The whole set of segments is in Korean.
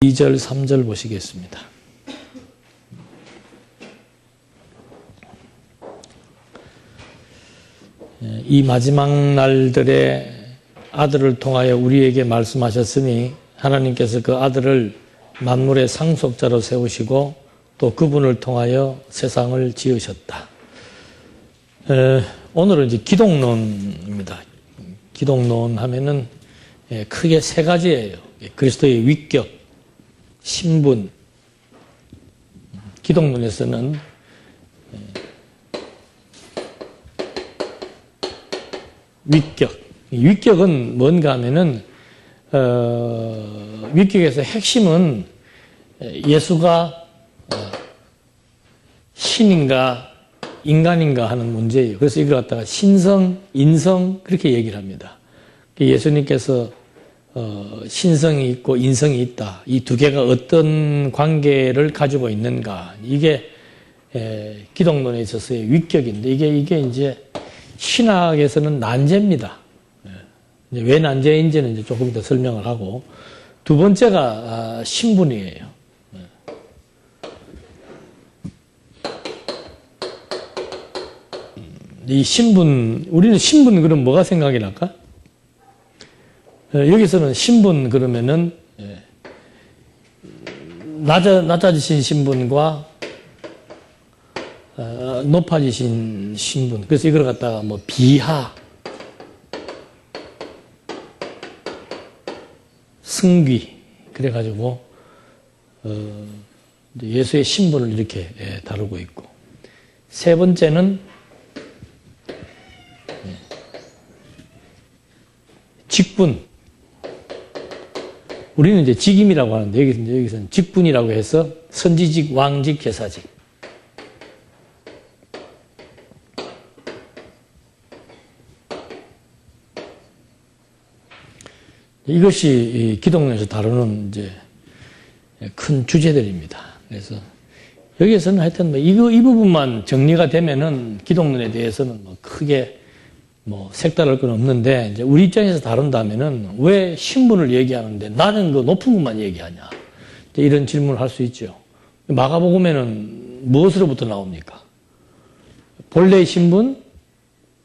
2절, 3절 보시겠습니다. 이 마지막 날들에 아들을 통하여 우리에게 말씀하셨으니 하나님께서 그 아들을 만물의 상속자로 세우시고 또 그분을 통하여 세상을 지으셨다. 오늘은 이제 기독론입니다. 기독론 하면은 크게 세 가지예요. 그리스도의 위격, 신분. 기독론에서는 위격. 위격은 뭔가 하면은 위격에서 핵심은 예수가 신인가 인간인가 하는 문제예요. 그래서 이걸 갖다가 신성, 인성 그렇게 얘기를 합니다. 예수님께서 신성이 있고 인성이 있다. 이 두 개가 어떤 관계를 가지고 있는가. 이게 기독론에 있어서의 위격인데 이게 이제 신학에서는 난제입니다. 왜 난제인지는 이제 조금 더 설명을 하고 두 번째가 신분이에요. 이 신분, 우리는 신분 그럼 뭐가 생각이 날까? 여기서는 신분 그러면은 낮아지신 신분과 높아지신 신분. 그래서 이걸 갖다가 뭐 비하, 승귀 그래가지고 예수의 신분을 이렇게 다루고 있고 세 번째는 직분. 우리는 이제 직임이라고 하는데 여기서는 직분이라고 해서 선지직, 왕직, 제사직. 이것이 기독론에서 다루는 이제 큰 주제들입니다. 그래서 여기에서는 하여튼 이 부분만 정리가 되면은 기독론에 대해서는 뭐 크게 색다를 건 없는데 이제 우리 입장에서 다룬다면은 왜 신분을 얘기하는데 나는 그 높은 것만 얘기하냐 이런 질문을 할 수 있죠. 마가복음에는 무엇으로부터 나옵니까? 본래의 신분,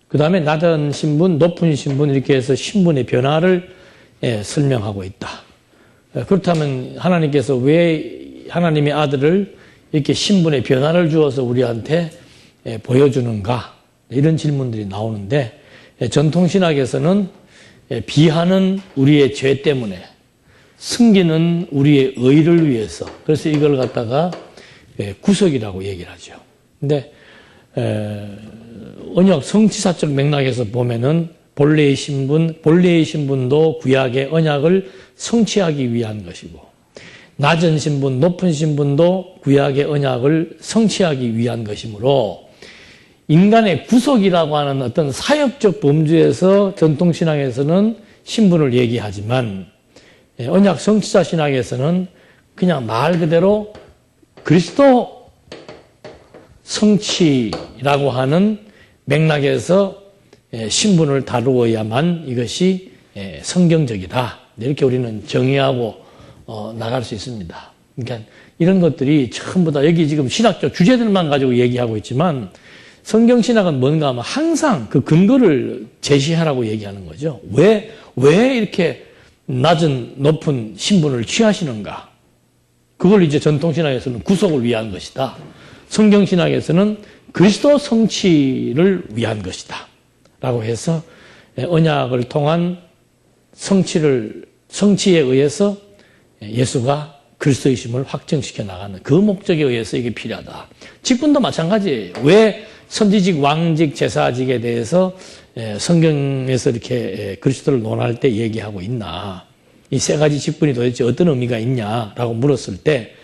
그 다음에 낮은 신분, 높은 신분 이렇게 해서 신분의 변화를 설명하고 있다. 그렇다면 하나님께서 왜 하나님의 아들을 이렇게 신분의 변화를 주어서 우리한테 보여주는가 이런 질문들이 나오는데 전통신학에서는 비하는 우리의 죄 때문에 승기는 우리의 의를 위해서 그래서 이걸 갖다가 구속이라고 얘기를 하죠. 근데 언약 성취사적 맥락에서 보면은 본래의 신분도 구약의 언약을 성취하기 위한 것이고 낮은 신분, 높은 신분도 구약의 언약을 성취하기 위한 것이므로 인간의 구속이라고 하는 어떤 사역적 범주에서 전통신학에서는 신분을 얘기하지만 언약 성취자 신학에서는 그냥 말 그대로 그리스도 성취라고 하는 맥락에서 신분을 다루어야만 이것이 성경적이다. 이렇게 우리는 정의하고 나갈 수 있습니다. 그러니까 이런 것들이 전부 다 여기 지금 신학적 주제들만 가지고 얘기하고 있지만 성경신학은 뭔가 하면 항상 그 근거를 제시하라고 얘기하는 거죠. 왜 이렇게 낮은 높은 신분을 취하시는가? 그걸 이제 전통신학에서는 구속을 위한 것이다. 성경신학에서는 그리스도 성취를 위한 것이다. 라고 해서 언약을 통한 성취에 의해서 예수가 그리스도이심을 확증시켜 나가는 그 목적에 의해서 이게 필요하다. 직분도 마찬가지예요. 왜 선지직, 왕직, 제사직에 대해서 성경에서 이렇게 그리스도를 논할 때 얘기하고 있나. 이 세 가지 직분이 도대체 어떤 의미가 있냐라고 물었을 때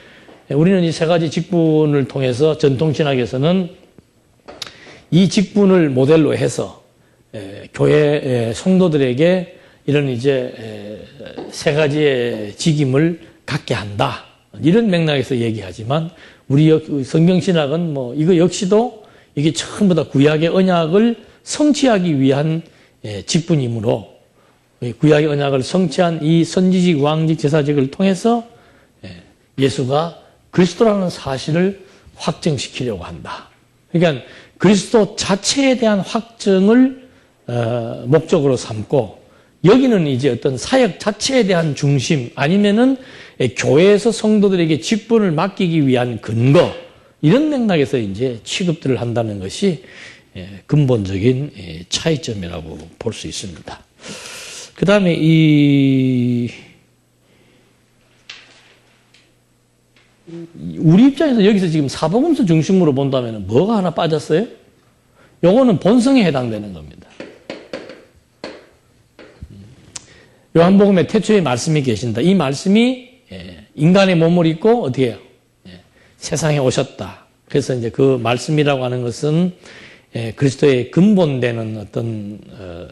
우리는 이 세 가지 직분을 통해서 전통신학에서는 이 직분을 모델로 해서 교회 성도들에게 이런 이제 세 가지의 직임을 갖게 한다. 이런 맥락에서 얘기하지만 우리 성경신학은 이거 역시도 이게 전부 다 구약의 언약을 성취하기 위한 직분이므로 구약의 언약을 성취한 이 선지직, 왕직, 제사직을 통해서 예수가 그리스도라는 사실을 확증시키려고 한다. 그러니까 그리스도 자체에 대한 확증을 목적으로 삼고, 여기는 이제 어떤 사역 자체에 대한 중심, 아니면은 교회에서 성도들에게 직분을 맡기기 위한 근거, 이런 맥락에서 이제 취급들을 한다는 것이 근본적인 차이점이라고 볼 수 있습니다. 그 다음에 우리 입장에서 여기서 지금 사복음서 중심으로 본다면 뭐가 하나 빠졌어요? 요거는 본성에 해당되는 겁니다. 요한복음에 태초에 말씀이 계신다. 이 말씀이 인간의 몸을 입고 어떻게 해요? 세상에 오셨다. 그래서 이제 그 말씀이라고 하는 것은 그리스도의 근본되는 어떤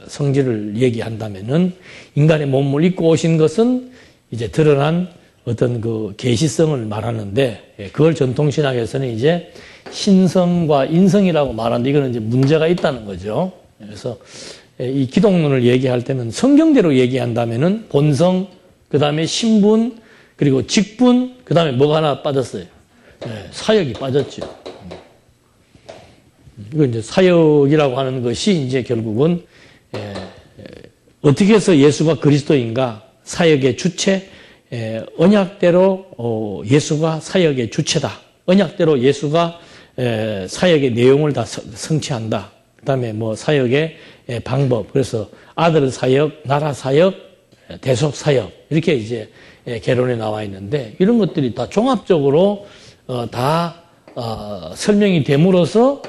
성질을 얘기한다면은, 인간의 몸을 입고 오신 것은 이제 드러난 어떤 그 계시성을 말하는데, 그걸 전통신학에서는 이제 신성과 인성이라고 말하는데, 이거는 이제 문제가 있다는 거죠. 그래서 이 기독론을 얘기할 때는 성경대로 얘기한다면은 본성, 그 다음에 신분, 그리고 직분, 그 다음에 뭐가 하나 빠졌어요? 사역이 빠졌죠. 이거 이제 사역이라고 하는 것이 이제 결국은 어떻게 해서 예수가 그리스도인가? 사역의 주체, 언약대로 예수가 사역의 주체다. 언약대로 예수가 사역의 내용을 다 성취한다. 그다음에 뭐 사역의 방법. 그래서 아들 사역, 나라 사역, 대속 사역, 이렇게 이제 개론에 나와 있는데, 이런 것들이 다 종합적으로 다 설명이 됨으로써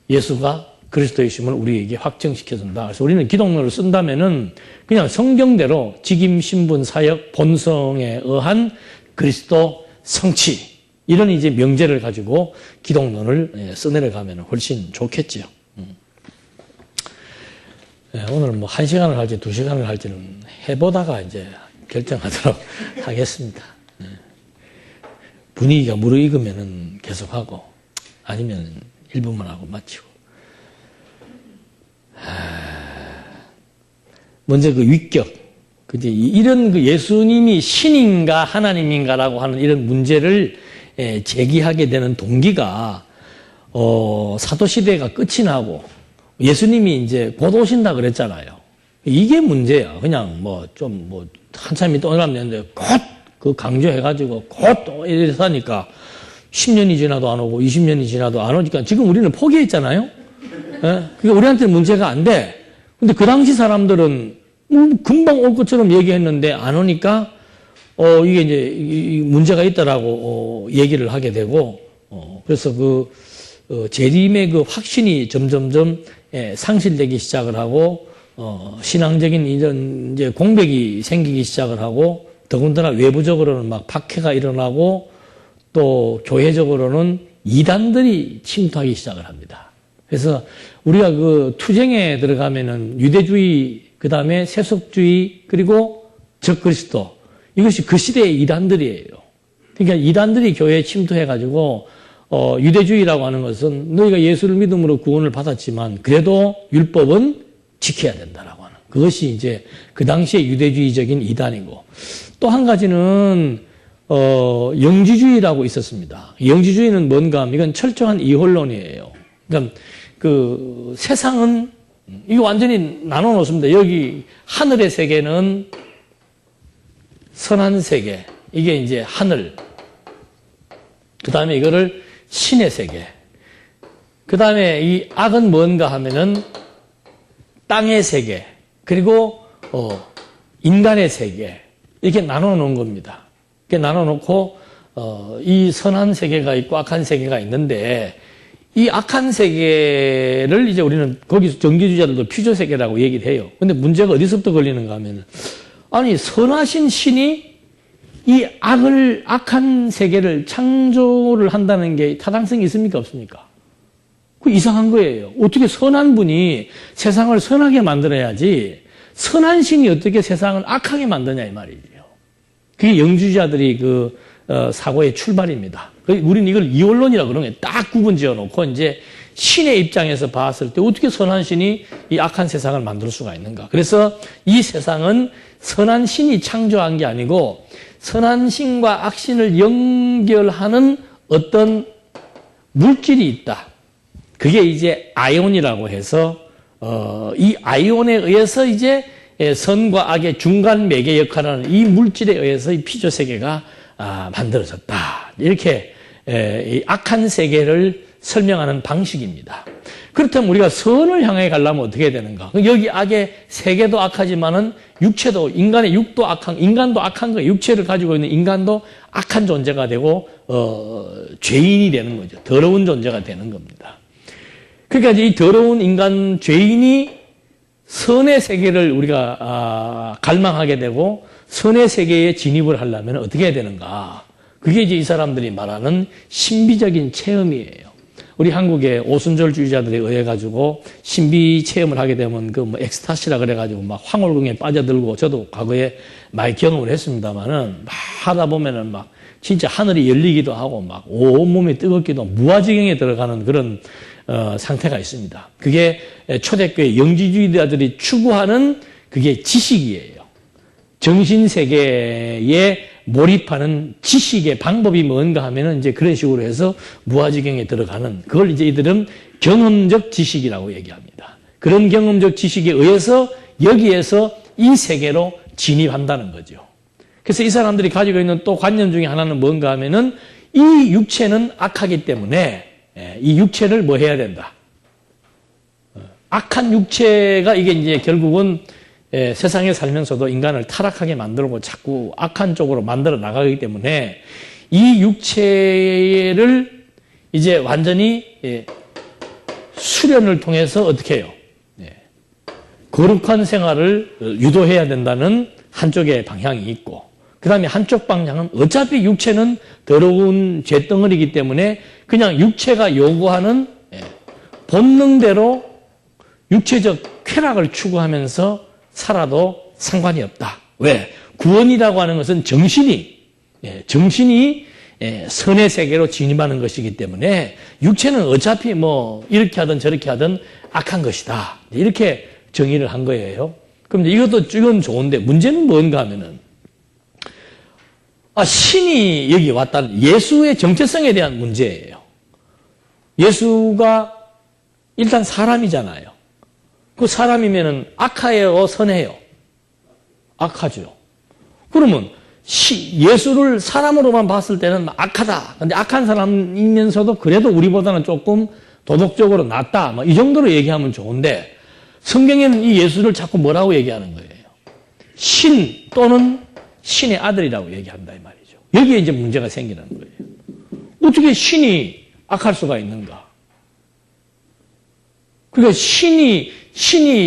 예수가 그리스도이심을 우리에게 확증시켜준다. 그래서 우리는 기독론을 쓴다면은 그냥 성경대로 직임, 신분, 사역, 본성에 의한 그리스도 성취, 이런 이제 명제를 가지고 기독론을 써내려가면 훨씬 좋겠지요. 오늘 뭐 1시간을 할지 2시간을 할지는 해보다가 이제 결정하도록 하겠습니다. 분위기가 무르익으면은 계속하고, 아니면 1분만 하고 마치고. 먼저 그 위격. 이런 그 예수님이 신인가 하나님인가라고 하는 이런 문제를 제기하게 되는 동기가, 사도시대가 끝이 나고 예수님이 이제 곧 오신다 그랬잖아요. 이게 문제야. 그냥 한참이 떠나면 곧 그 강조해가지고 곧 이래서 하니까 10년이 지나도 안 오고 20년이 지나도 안 오니까 지금 우리는 포기했잖아요. 그게 우리한테는 문제가 안 돼. 근데 그 당시 사람들은 금방 올 것처럼 얘기했는데 안 오니까 이게 이제 문제가 있다라고 얘기를 하게 되고, 그래서 그 재림의 그 확신이 점점점 상실되기 시작을 하고, 신앙적인 이런 이제 공백이 생기기 시작을 하고, 더군다나 외부적으로는 막 박해가 일어나고, 또 교회적으로는 이단들이 침투하기 시작을 합니다. 그래서 우리가 그 투쟁에 들어가면은 유대주의, 그 다음에 세속주의, 그리고 적그리스도, 이것이 그 시대의 이단들이에요. 그러니까 이단들이 교회에 침투해가지고, 유대주의라고 하는 것은 너희가 예수를 믿음으로 구원을 받았지만 그래도 율법은 지켜야 된다라고 하는, 그것이 이제 그 당시의 유대주의적인 이단이고, 또 한 가지는 영지주의라고 있었습니다. 영지주의는 뭔가 하면 이건 철저한 이혼론이에요. 그러니까 그 세상은 이거 완전히 나눠 놓습니다. 여기 하늘의 세계는 선한 세계, 이게 이제 하늘. 그 다음에 이거를 신의 세계. 그 다음에 이 악은 뭔가 하면은 땅의 세계, 그리고 인간의 세계, 이렇게 나눠 놓은 겁니다. 이렇게 나눠 놓고 이 선한 세계가 있고 악한 세계가 있는데, 이 악한 세계를 이제 우리는 거기서 정기주의자들도 피조 세계라고 얘기를 해요. 근데 문제가 어디서부터 걸리는가 하면, 아니 선하신 신이 이 악한 세계를 창조를 한다는 게 타당성이 있습니까 없습니까? 그 이상한 거예요. 어떻게 선한 분이 세상을 선하게 만들어야지 선한 신이 어떻게 세상을 악하게 만드냐 이 말이죠. 그게 영주주의자들이 그 사고의 출발입니다. 우리는 이걸 이원론이라고 그러는 거예요. 딱 구분 지어놓고 이제 신의 입장에서 봤을 때 어떻게 선한 신이 이 악한 세상을 만들 수가 있는가. 그래서 이 세상은 선한 신이 창조한 게 아니고 선한 신과 악신을 연결하는 어떤 물질이 있다. 그게 이제 아이온이라고 해서 이 아이온에 의해서 이제 선과 악의 중간 매개 역할을 하는 이 물질에 의해서 이 피조 세계가 만들어졌다. 이렇게 이 악한 세계를 설명하는 방식입니다. 그렇다면 우리가 선을 향해 가려면 어떻게 해야 되는가? 여기 악의 세계도 악하지만은 육체도, 인간의 육도 악한, 인간도 악한 거예요. 육체를 가지고 있는 인간도 악한 존재가 되고 죄인이 되는 거죠. 더러운 존재가 되는 겁니다. 그러니까 이제 이 더러운 인간 죄인이 선의 세계를 우리가 갈망하게 되고 선의 세계에 진입을 하려면 어떻게 해야 되는가? 그게 이제 이 사람들이 말하는 신비적인 체험이에요. 우리 한국의 오순절주의자들에 의해 가지고 신비 체험을 하게 되면 그 뭐 엑스타시라 그래 가지고 막 황홀궁에 빠져들고 저도 과거에 많이 경험을 했습니다만은 막 하다 보면은 막 진짜 하늘이 열리기도 하고 막 온몸이 뜨겁기도 무아지경에 들어가는 그런 상태가 있습니다. 그게 초대교회 영지주의자들이 추구하는 그게 지식이에요. 정신세계에 몰입하는 지식의 방법이 뭔가 하면은 이제 그런 식으로 해서 무아지경에 들어가는 그걸 이제 이들은 경험적 지식이라고 얘기합니다. 그런 경험적 지식에 의해서 여기에서 이 세계로 진입한다는 거죠. 그래서 이 사람들이 가지고 있는 또 관념 중에 하나는 뭔가 하면은 이 육체는 악하기 때문에 이 육체를 뭐 해야 된다. 악한 육체가 이게 이제 결국은 세상에 살면서도 인간을 타락하게 만들고 자꾸 악한 쪽으로 만들어 나가기 때문에 이 육체를 이제 완전히 수련을 통해서 어떻게 해요? 거룩한 생활을 유도해야 된다는 한쪽의 방향이 있고 그 다음에 한쪽 방향은 어차피 육체는 더러운 죄덩어리이기 때문에 그냥 육체가 요구하는 본능대로 육체적 쾌락을 추구하면서 살아도 상관이 없다. 왜? 구원이라고 하는 것은 정신이 선의 세계로 진입하는 것이기 때문에 육체는 어차피 뭐 이렇게 하든 저렇게 하든 악한 것이다. 이렇게 정의를 한 거예요. 그럼 이건 좋은데 문제는 뭔가 하면은 신이 여기 왔다는 예수의 정체성에 대한 문제예요. 예수가 일단 사람이잖아요. 그 사람이면은 악하예요, 선해요? 악하죠. 그러면 예수를 사람으로만 봤을 때는 악하다. 근데 악한 사람이면서도 그래도 우리보다는 조금 도덕적으로 낫다. 이 정도로 얘기하면 좋은데 성경에는 이 예수를 자꾸 뭐라고 얘기하는 거예요? 신 또는 신의 아들이라고 얘기한다 이 말이죠. 여기에 이제 문제가 생기는 거예요. 어떻게 신이 악할 수가 있는가? 그러니까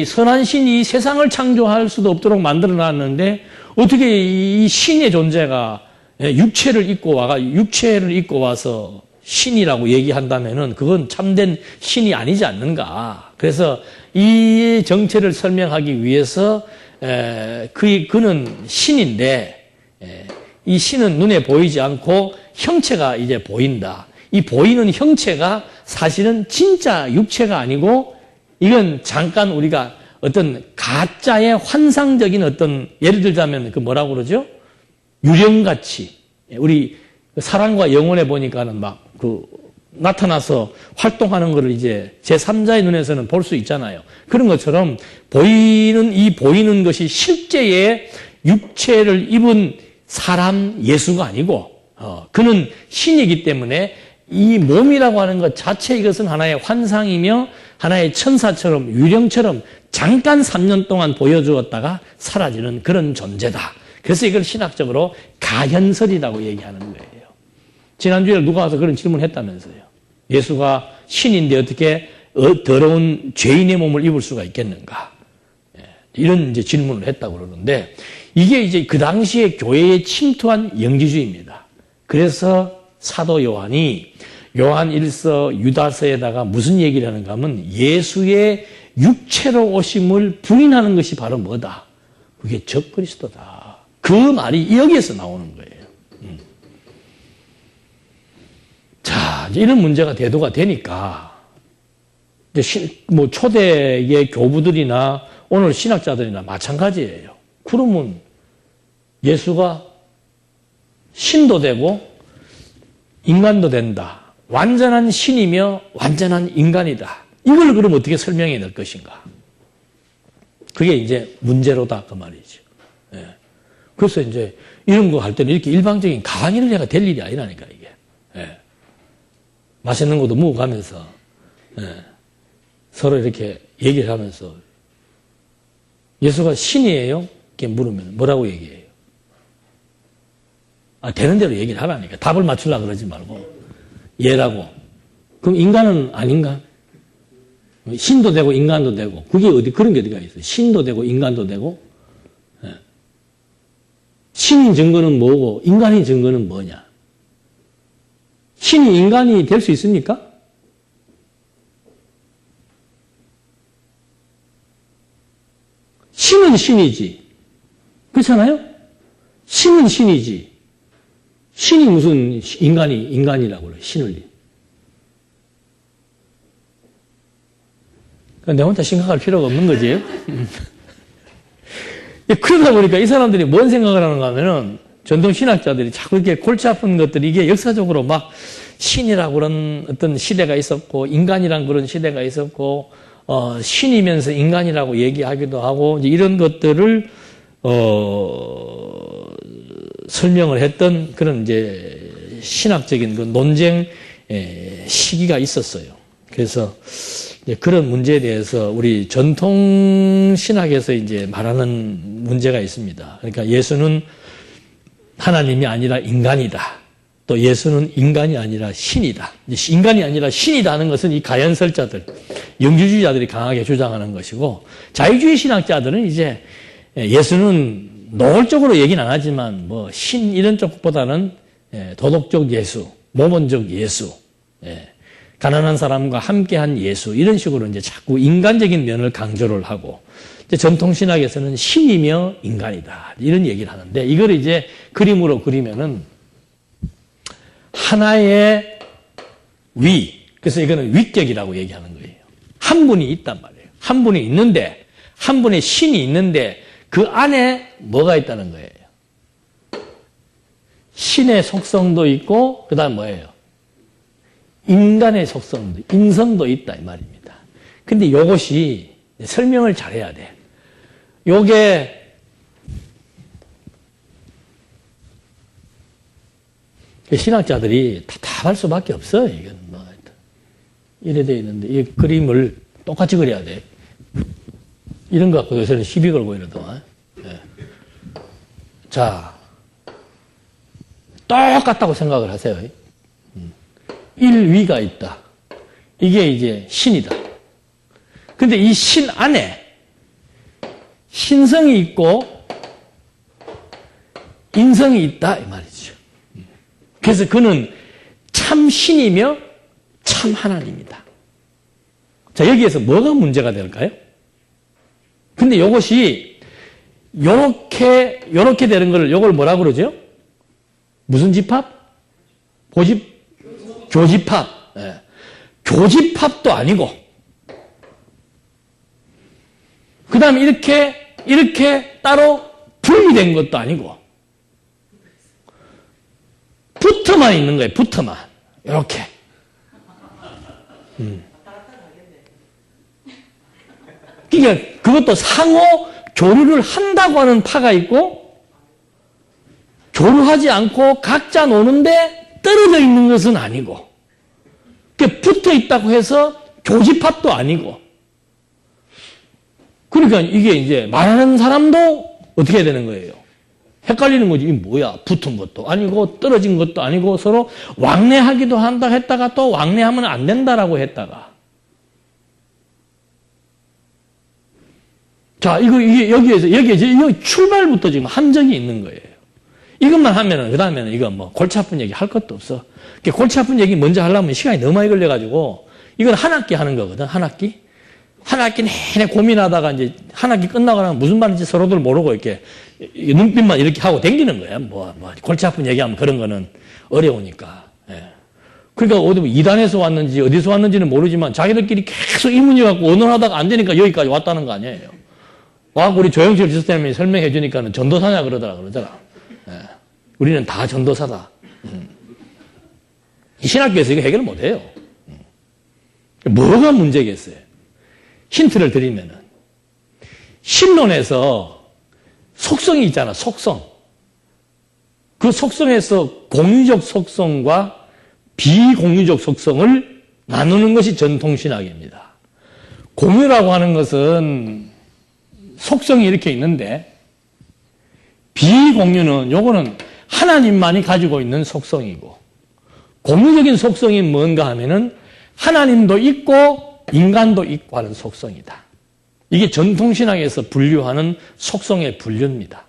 선한 신이 세상을 창조할 수도 없도록 만들어 놨는데 어떻게 이 신의 존재가 육체를 입고 와서 신이라고 얘기한다면은 그건 참된 신이 아니지 않는가. 그래서 이 정체를 설명하기 위해서 그는 신인데 이 신은 눈에 보이지 않고 형체가 이제 보인다. 이 보이는 형체가 사실은 진짜 육체가 아니고 이건 잠깐 우리가 어떤 가짜의 환상적인 어떤 예를 들자면 그 뭐라고 그러죠? 유령같이 우리 사랑과 영혼에 보니까는 막 그 나타나서 활동하는 것을 이제 제3자의 눈에서는 볼 수 있잖아요. 그런 것처럼 보이는 것이 실제의 육체를 입은 사람 예수가 아니고 그는 신이기 때문에 이 몸이라고 하는 것 자체 이것은 하나의 환상이며 하나의 천사처럼 유령처럼 잠깐 3년 동안 보여주었다가 사라지는 그런 존재다. 그래서 이걸 신학적으로 가현설이라고 얘기하는 거예요. 지난주에 누가 와서 그런 질문을 했다면서요. 예수가 신인데 어떻게 더러운 죄인의 몸을 입을 수가 있겠는가? 이런 이제 질문을 했다고 그러는데 이게 이제 그 당시에 교회에 침투한 영지주의입니다. 그래서 사도 요한이 요한 1서 유다서에다가 무슨 얘기를 하는가 하면 예수의 육체로 오심을 부인하는 것이 바로 뭐다? 그게 적그리스도다. 그 말이 여기에서 나오는 거예요. 자, 이런 문제가 대두가 되니까 이제 뭐 초대의 교부들이나 오늘 신학자들이나 마찬가지예요. 그러면 예수가 신도 되고 인간도 된다. 완전한 신이며 완전한 인간이다. 이걸 그럼 어떻게 설명해야 될 것인가? 그게 이제 문제로다 그 말이죠. 예. 그래서 이제 이런 거 할 때는 이렇게 일방적인 강의를 해가 될 일이 아니라니까 이게. 예. 맛있는 것도 먹어가면서 서로 이렇게 얘기를 하면서 예수가 신이에요? 이렇게 물으면 뭐라고 얘기해요? 되는 대로 얘기를 하라니까. 답을 맞추려고 그러지 말고 얘라고. 그럼 인간은 아닌가? 신도 되고 인간도 되고 그게 그런 게 어디가 있어요? 신도 되고 인간도 되고 신인 증거는 뭐고 인간인 증거는 뭐냐? 신이 인간이 될 수 있습니까? 신은 신이지. 그렇잖아요? 신은 신이지. 신이 무슨 인간이라고 그래요. 신을. 내 혼자 심각할 필요가 없는 거지. 그러다 보니까 이 사람들이 뭔 생각을 하는가 하면은 전통 신학자들이 자꾸 이렇게 골치 아픈 것들이 이게 역사적으로 막 신이라고 그런 어떤 시대가 있었고 인간이란 그런 시대가 있었고 신이면서 인간이라고 얘기하기도 하고 이제 이런 것들을 설명을 했던 그런 이제 신학적인 그 논쟁 시기가 있었어요. 그래서 이제 그런 문제에 대해서 우리 전통 신학에서 이제 말하는 문제가 있습니다. 그러니까 예수는 하나님이 아니라 인간이다. 또 예수는 인간이 아니라 신이다. 인간이 아니라 신이다 하는 것은 이 가연설자들, 영주주의자들이 강하게 주장하는 것이고 자유주의 신학자들은 이제 예수는 노골적으로 얘기는 안 하지만 뭐 신 이런 쪽보다는 도덕적 예수, 모범적 예수, 가난한 사람과 함께한 예수 이런 식으로 이제 자꾸 인간적인 면을 강조를 하고 이제 전통 신학에서는 신이며 인간이다 이런 얘기를 하는데 이걸 이제 그림으로 그리면은 하나의 위, 그래서 이거는 위격이라고 얘기하는 거예요. 한 분이 있단 말이에요. 한 분이 있는데 한 분의 신이 있는데 그 안에 뭐가 있다는 거예요. 신의 속성도 있고 그다음 뭐예요? 인간의 속성도, 인성도 있다 이 말입니다. 근데 이것이 설명을 잘해야 돼. 요게 신학자들이 답할 수밖에 없어. 이건 뭐 이래 돼 있는데 이 그림을 똑같이 그려야 돼. 이런 거 갖고 요새는 시비 걸고 이러더만. 네. 자, 똑같다고 생각을 하세요. 1위가 있다. 이게 이제 신이다. 근데 이 신 안에 신성이 있고 인성이 있다 이 말이죠. 그래서 그는 참 신이며 참 하나님이다. 자, 여기에서 뭐가 문제가 될까요? 근데 이것이 요렇게 되는 걸 요걸 뭐라 그러죠? 무슨 집합? 교집합. 네. 교집합도 아니고 그 다음에 이렇게 따로 분리된 것도 아니고 붙어만 있는 거예요. 붙어만. 이렇게. 그러니까 그것도 상호 교류를 한다고 하는 파가 있고 교류하지 않고 각자 노는데 떨어져 있는 것은 아니고 그러니까 붙어 있다고 해서 교집합도 아니고 그러니까 이게 이제 말하는 사람도 어떻게 해야 되는 거예요? 헷갈리는 거지. 이게 뭐야? 붙은 것도 아니고 떨어진 것도 아니고 서로 왕래하기도 한다 했다가 또 왕래하면 안 된다라고 했다가 자, 이게 여기에서 이거 출발부터 지금 함정이 있는 거예요. 이것만 하면은 그 다음에는 이거 뭐 골치 아픈 얘기 할 것도 없어. 골치 아픈 얘기 먼저 하려면 시간이 너무 많이 걸려가지고 이건 한 학기 하는 거거든. 한 학기 내내 고민하다가 이제 한 학기 끝나고 나면 무슨 말인지 서로들 모르고 이렇게 눈빛만 이렇게 하고 댕기는 거야. 뭐 골치 아픈 얘기하면 그런 거는 어려우니까. 예. 그러니까 어디 뭐 이단에서 왔는지 어디서 왔는지는 모르지만 자기들끼리 계속 이 문제 갖고 의논하다가 안 되니까 여기까지 왔다는 거 아니에요. 와, 우리 조영철 지사님이 설명해 주니까는 전도사냐 그러잖아. 예. 우리는 다 전도사다. 이 신학교에서 이거 해결 못 해요. 뭐가 문제겠어요? 힌트를 드리면은, 신론에서 속성이 있잖아, 속성. 그 속성에서 공유적 속성과 비공유적 속성을 나누는 것이 전통신학입니다. 공유라고 하는 것은 속성이 이렇게 있는데, 비공유는 요거는 하나님만이 가지고 있는 속성이고, 공유적인 속성이 뭔가 하면은 하나님도 있고 인간도 있고 하는 속성이다. 이게 전통신학에서 분류하는 속성의 분류입니다.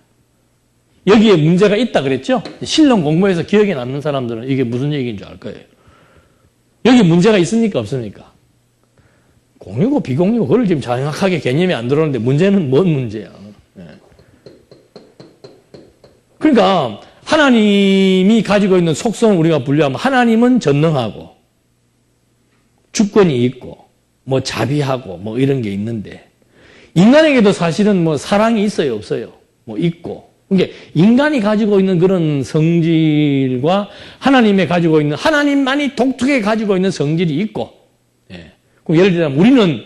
여기에 문제가 있다 그랬죠? 신론 공부해서 기억에 남는 사람들은 이게 무슨 얘기인 줄 알 거예요. 여기 문제가 있습니까? 없습니까? 공유고 비공유고 그걸 지금 정확하게 개념이 안 들어오는데 문제는 뭔 문제야? 그러니까 하나님이 가지고 있는 속성을 우리가 분류하면 하나님은 전능하고 주권이 있고 뭐 자비하고 뭐 이런 게 있는데 인간에게도 사실은 뭐 사랑이 있어요, 없어요? 뭐 있고. 그러니까 인간이 가지고 있는 그런 성질과 하나님이 가지고 있는 하나님만이 독특하게 가지고 있는 성질이 있고. 예. 그럼 예를 들자면 우리는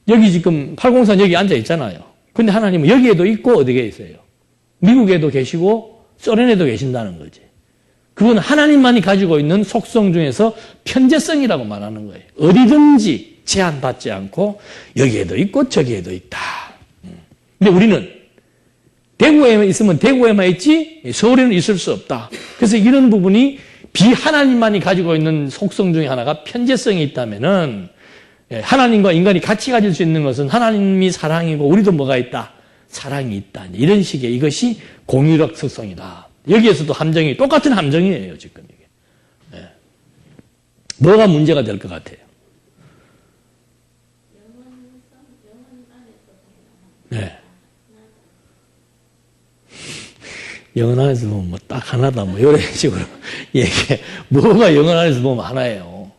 여기 지금 804 여기 앉아 있잖아요. 근데 하나님은 여기에도 있고 어디에 있어요? 미국에도 계시고 소련에도 계신다는 거지. 그건 하나님만이 가지고 있는 속성 중에서 편재성이라고 말하는 거예요. 어디든지 제한받지 않고 여기에도 있고 저기에도 있다. 근데 우리는 대구에만 있으면 대구에만 있지 서울에는 있을 수 없다. 그래서 이런 부분이 비하나님만이 가지고 있는 속성 중에 하나가 편재성이 있다면은 하나님과 인간이 같이 가질 수 있는 것은 하나님이 사랑이고 우리도 뭐가 있다? 사랑이 있다. 이런 식의 이것이 공유적 특성이다. 여기에서도 함정이 똑같은 함정이에요, 지금 이게. 네. 뭐가 문제가 될 것 같아요? 네. 영혼 안에서 보면 뭐 딱 하나다, 뭐 이런 식으로 얘기해. 뭐가 영혼 안에서 보면 하나예요.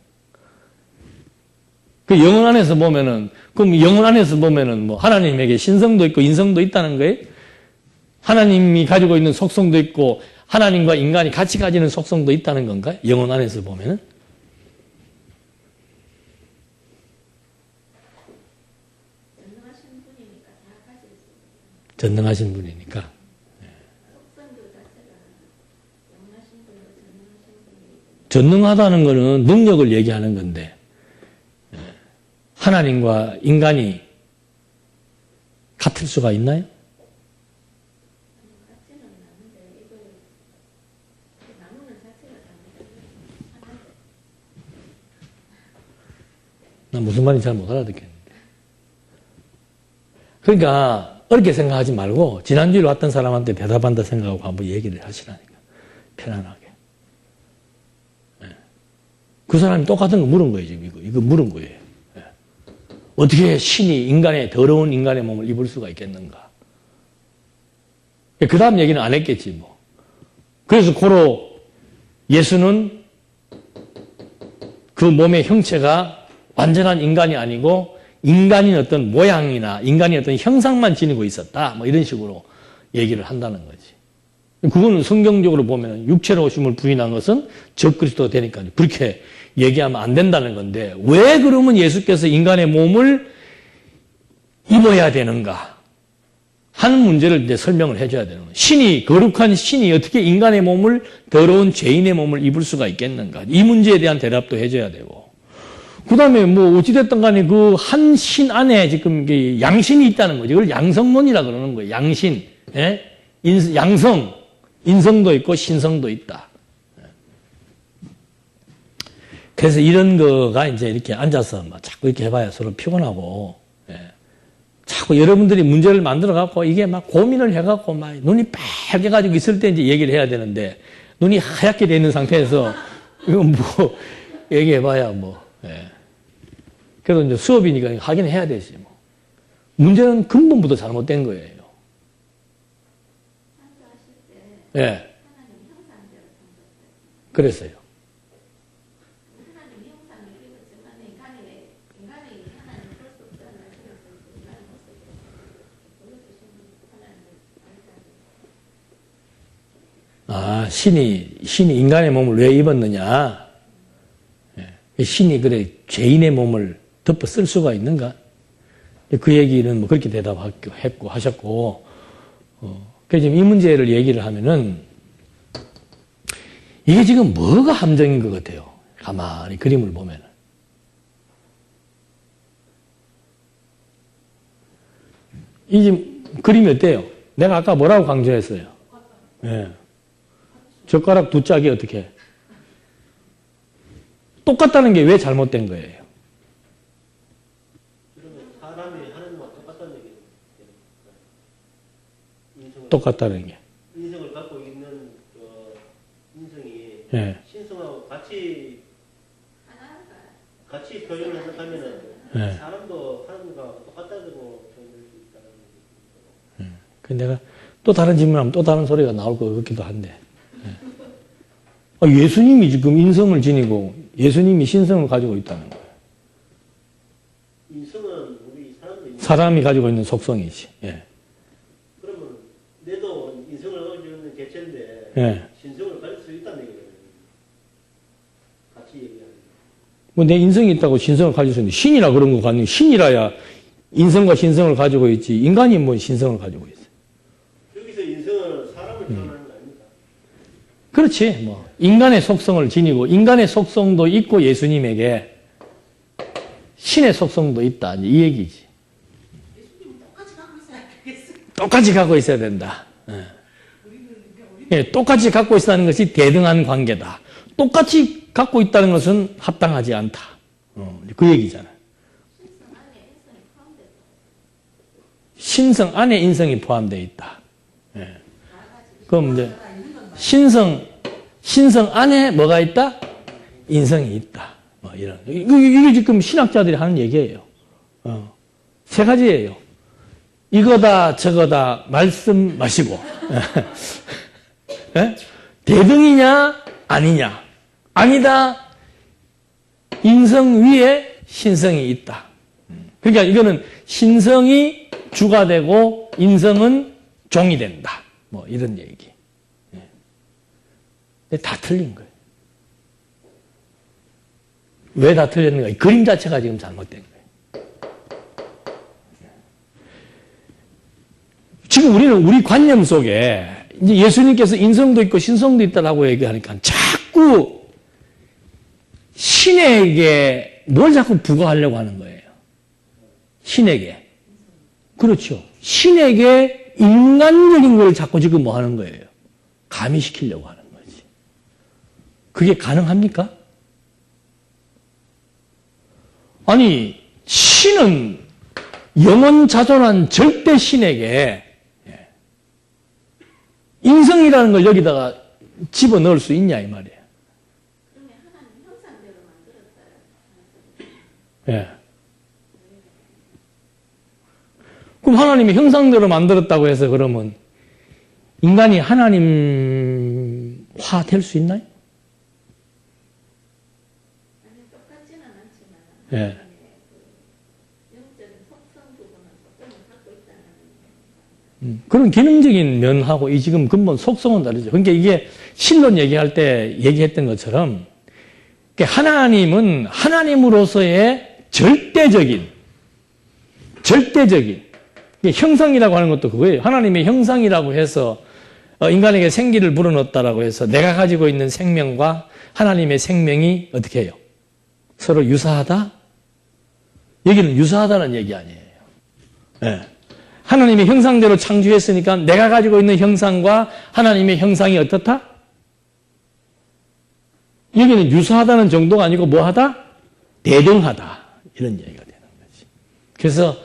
그 영혼 안에서 보면은, 그럼 영혼 안에서 보면은 뭐 하나님에게 신성도 있고 인성도 있다는 거예요? 하나님이 가지고 있는 속성도 있고 하나님과 인간이 같이 가지는 속성도 있다는 건가요? 영혼 안에서 보면은? 전능하신 분이니까. 전능하다는 것은 능력을 얘기하는 건데 하나님과 인간이 같을 수가 있나요? 난 무슨 말인지 잘 못 알아듣겠는데. 그러니까 어렵게 생각하지 말고 지난주에 왔던 사람한테 대답한다 생각하고 한번 얘기를 하시라니까. 편안하게. 네. 그 사람이 똑같은 거 물은 거예요, 지금 이거 물은 거예요. 네. 어떻게 신이 더러운 인간의 몸을 입을 수가 있겠는가. 그 다음 얘기는 안 했겠지, 뭐. 그래서 고로 예수는 그 몸의 형체가 완전한 인간이 아니고 인간인 어떤 모양이나 인간이 어떤 형상만 지니고 있었다. 뭐 이런 식으로 얘기를 한다는 거지. 그거는 성경적으로 보면 육체로 오심을 부인한 것은 적그리스도가 되니까 그렇게 얘기하면 안 된다는 건데 왜 그러면 예수께서 인간의 몸을 입어야 되는가 하는 문제를 이제 설명을 해줘야 되는 거예요. 거룩한 신이 어떻게 인간의 몸을 더러운 죄인의 몸을 입을 수가 있겠는가. 이 문제에 대한 대답도 해줘야 되고 그 다음에 뭐 어찌됐든 간에 그 한 신 안에 지금 양신이 있다는 거죠. 이걸 양성론이라 그러는 거예요. 양신. 예? 양성. 인성도 있고 신성도 있다. 그래서 이런 거가 이제 이렇게 앉아서 막 자꾸 이렇게 해봐야 서로 피곤하고, 예. 자꾸 여러분들이 문제를 만들어갖고 이게 막 고민을 해갖고 막 눈이 빨개가지고 있을 때 이제 얘기를 해야 되는데 눈이 하얗게 돼 있는 상태에서 이거 뭐 얘기해봐야 뭐, 예. 그래도 이제 수업이니까 하긴 해야 되지, 뭐. 문제는 근본부터 잘못된 거예요. 예. 그랬어요. 신이 인간의 몸을 왜 입었느냐? 신이 그래 죄인의 몸을 덮어 쓸 수가 있는가? 그 얘기는 뭐 그렇게 대답했고 하셨고, 그래서 지금 이 문제를 얘기를 하면은 이게 지금 뭐가 함정인 것 같아요. 가만히 그림을 보면은. 이 지금 그림이 어때요? 내가 아까 뭐라고 강조했어요? 예. 젓가락 두 짝이 어떻게? 똑같다는 게 왜 잘못된 거예요? 사람이 하는 것과 똑같다는 얘기예요. 똑같다는 게. 인성을 갖고 있는 인성이 예. 신성하고 같이 표현을 하면은 예. 사람도 하는 것과 똑같다고 표현할 수 있다는 얘기죠. 그 내가 또 다른 질문하면 또 다른 소리가 나올 것 같기도 한데. 예수님이 지금 인성을 지니고 예수님이 신성을 가지고 있다는 거예요. 인성은 우리 사람이 가지고 있는 속성이지. 예. 그러면 내도 인성을 가지고 있는 개체인데 예. 신성을 가질 수 있다는 얘기예요. 같이 얘기하는. 뭐 내 인성이 있다고 신성을 가질 수 있는데 신이라 그런 거 같니? 신이라야 인성과 신성을 가지고 있지. 인간이 뭐 신성을 가지고 있어. 여기서 인성은 사람을 표현하는 거 아닙니까? 그렇지. 뭐 인간의 속성을 지니고 인간의 속성도 있고 예수님에게 신의 속성도 있다. 이 얘기지. 예수님은 똑같이 갖고 있어야 되겠어요. 똑같이 갖고 있어야 된다. 예, 똑같이 갖고 있다는 것이 대등한 관계다. 똑같이 갖고 있다는 것은 합당하지 않다. 그 얘기잖아요. 신성 안에 인성이 포함되어 있다. 예. 그럼 이제 신성 안에 뭐가 있다? 인성이 있다. 뭐 이런. 이게 지금 신학자들이 하는 얘기예요. 세 가지예요. 이거다 저거다 말씀 마시고. 예? 대등이냐 아니냐. 아니다. 인성 위에 신성이 있다. 그러니까 이거는 신성이 주가 되고 인성은 종이 된다. 뭐 이런 얘기. 근데 다 틀린 거예요. 왜 다 틀렸는가? 이 그림 자체가 지금 잘못된 거예요. 지금 우리는 우리 관념 속에 이제 예수님께서 인성도 있고 신성도 있다라고 얘기하니까 자꾸 신에게 뭘 자꾸 부과하려고 하는 거예요. 신에게. 그렇죠. 신에게 인간적인 걸 자꾸 지금 뭐 하는 거예요? 가미시키려고 하는 거지. 그게 가능합니까? 아니, 신은 영원자존한 절대 신에게 인성이라는 걸 여기다가 집어넣을 수 있냐 이 말이에요. 그러면 하나님 형상대로 만들었어요. 예. 그럼 하나님이 형상대로 만들었다고 해서 그러면 인간이 하나님화 될 수 있나요? 아니, 똑같지는 않지만 예. 영적인 속성 부분은 속성을 갖고 있다는 그런 기능적인 면하고 이 지금 근본 속성은 다르죠. 그러니까 이게 신론 얘기할 때 얘기했던 것처럼 하나님은 하나님으로서의 절대적인 형상이라고 하는 것도 그거예요. 하나님의 형상이라고 해서 인간에게 생기를 불어넣었다라고 해서 내가 가지고 있는 생명과 하나님의 생명이 어떻게 해요? 서로 유사하다? 여기는 유사하다는 얘기 아니에요. 네. 하나님의 형상대로 창조했으니까 내가 가지고 있는 형상과 하나님의 형상이 어떻다? 여기는 유사하다는 정도가 아니고 뭐하다? 대등하다. 이런 얘기가 되는 거지. 그래서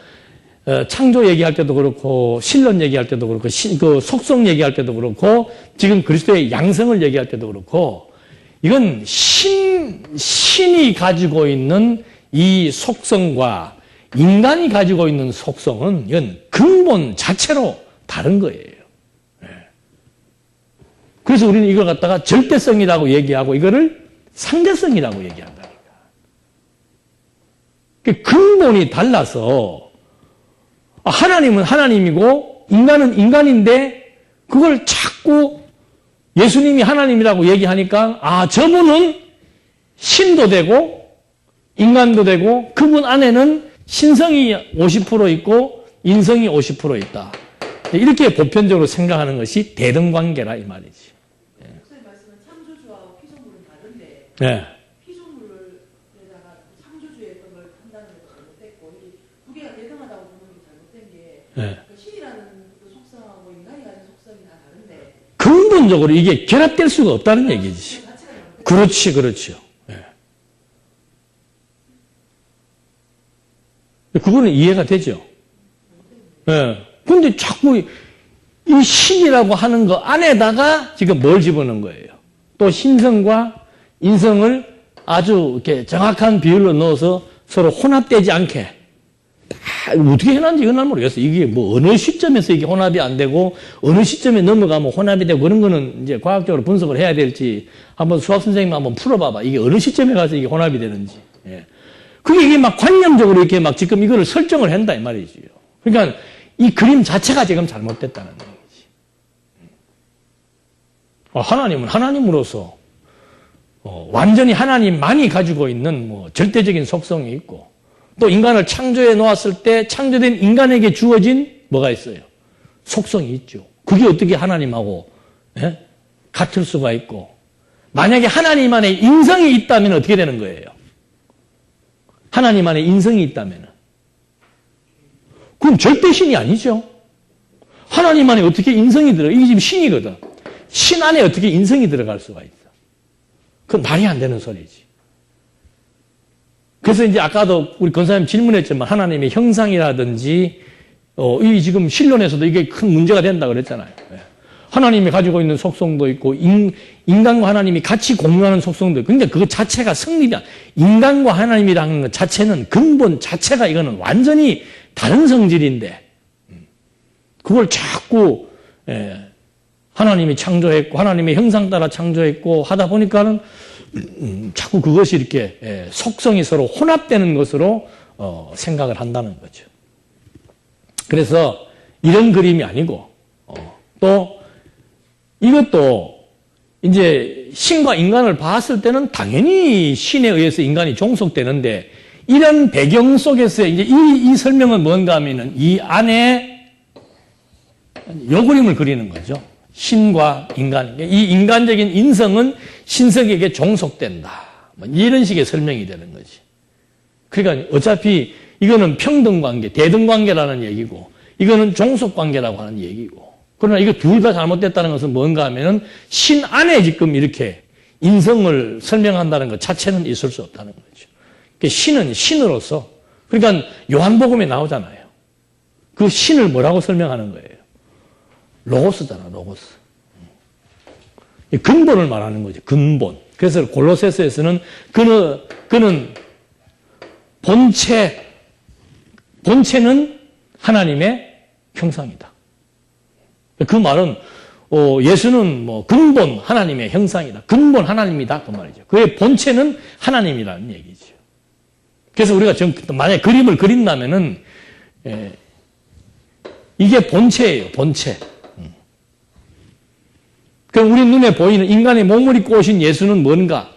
창조 얘기할 때도 그렇고 신론 얘기할 때도 그렇고 그 속성 얘기할 때도 그렇고 지금 그리스도의 양성을 얘기할 때도 그렇고 이건 신이 가지고 있는 이 속성과 인간이 가지고 있는 속성은 이건 근본 자체로 다른 거예요. 그래서 우리는 이걸 갖다가 절대성이라고 얘기하고 이거를 상대성이라고 얘기한다니까. 근본이 달라서 하나님은 하나님이고 인간은 인간인데 그걸 자꾸 예수님이 하나님이라고 얘기하니까 아, 저분은 신도 되고 인간도 되고 그분 안에는 신성이 50% 있고 인성이 50% 있다. 이렇게 보편적으로 생각하는 것이 대등관계라 이 말이지. 목사님 말씀은 창조주하고 피조물은 다른데 네. 피조물에다가 창조주의 어떤 걸 판단하는 게 잘못됐고 이 두 개가 대등하다고 보는 게 잘못된 게 네. 그 신이라는 그 속성하고 인간이 가진 속성이 다 다른데 근본적으로 이게 결합될 수가 없다는 얘기지. 그 자체가 잘못된 그렇지, 그렇죠. 예. 그거는 이해가 되죠. 예. 근데 자꾸 이 신이라고 하는 거 안에다가 지금 뭘 집어넣은 거예요? 또 신성과 인성을 아주 이렇게 정확한 비율로 넣어서 서로 혼합되지 않게 어떻게 해놨는지 이건 난 모르겠어요. 이게 뭐 어느 시점에서 이게 혼합이 안 되고 어느 시점에 넘어가면 혼합이 되고 그런 거는 이제 과학적으로 분석을 해야 될지 한번 수학 선생님 한번 풀어봐봐. 이게 어느 시점에 가서 이게 혼합이 되는지. 예. 그게 이게 막 관념적으로 이렇게 막 지금 이거를 설정을 한다 이 말이지요. 그러니까 이 그림 자체가 지금 잘못됐다는 얘기지. 하나님은 하나님으로서 완전히 하나님만이 가지고 있는 뭐 절대적인 속성이 있고 또 인간을 창조해 놓았을 때 창조된 인간에게 주어진 뭐가 있어요? 속성이 있죠. 그게 어떻게 하나님하고 같을 수가 있고 만약에 하나님 안에 인성이 있다면 어떻게 되는 거예요? 하나님 안에 인성이 있다면 그럼 절대 신이 아니죠. 하나님 안에 어떻게 인성이 들어가? 이게 지금 신이거든. 신 안에 어떻게 인성이 들어갈 수가 있어? 그건 말이 안 되는 소리지. 그래서 이제 아까도 우리 권사님 질문했지만 하나님의 형상이라든지 이 지금 신론에서도 이게 큰 문제가 된다 그랬잖아요. 하나님이 가지고 있는 속성도 있고 인간과 하나님이 같이 공유하는 속성도 있고 근데 그거 자체가 성립이 인간과 하나님이라는 것 자체는 근본 자체가 이거는 완전히 다른 성질인데 그걸 자꾸 하나님이 창조했고 하나님의 형상 따라 창조했고 하다 보니까는 자꾸 그것이 이렇게 속성이 서로 혼합되는 것으로 생각을 한다는 거죠. 그래서 이런 그림이 아니고 또 이것도 이제 신과 인간을 봤을 때는 당연히 신에 의해서 인간이 종속되는데 이런 배경 속에서 이제 이 설명은 뭔가 하면은 이 안에 요 그림을 그리는 거죠. 신과 인간. 이 인간적인 인성은 신성에게 종속된다. 뭐 이런 식의 설명이 되는 거지. 그러니까 어차피 이거는 평등관계, 대등관계라는 얘기고 이거는 종속관계라고 하는 얘기고 그러나 이거 둘 다 잘못됐다는 것은 뭔가 하면은 신 안에 지금 이렇게 인성을 설명한다는 것 자체는 있을 수 없다는 거죠. 신은 신으로서 그러니까 요한복음에 나오잖아요. 그 신을 뭐라고 설명하는 거예요? 로고스잖아, 로고스. 근본을 말하는 거죠, 근본. 그래서 골로새서에서는 그는 본체는 하나님의 형상이다. 그 말은 예수는 뭐 근본 하나님의 형상이다. 근본 하나님이다 그 말이죠. 그의 본체는 하나님이라는 얘기죠. 그래서 우리가 만약 그림을 그린다면은 이게 본체예요, 본체. 그럼 우리 눈에 보이는 인간의 몸을 입고 오신 예수는 뭔가?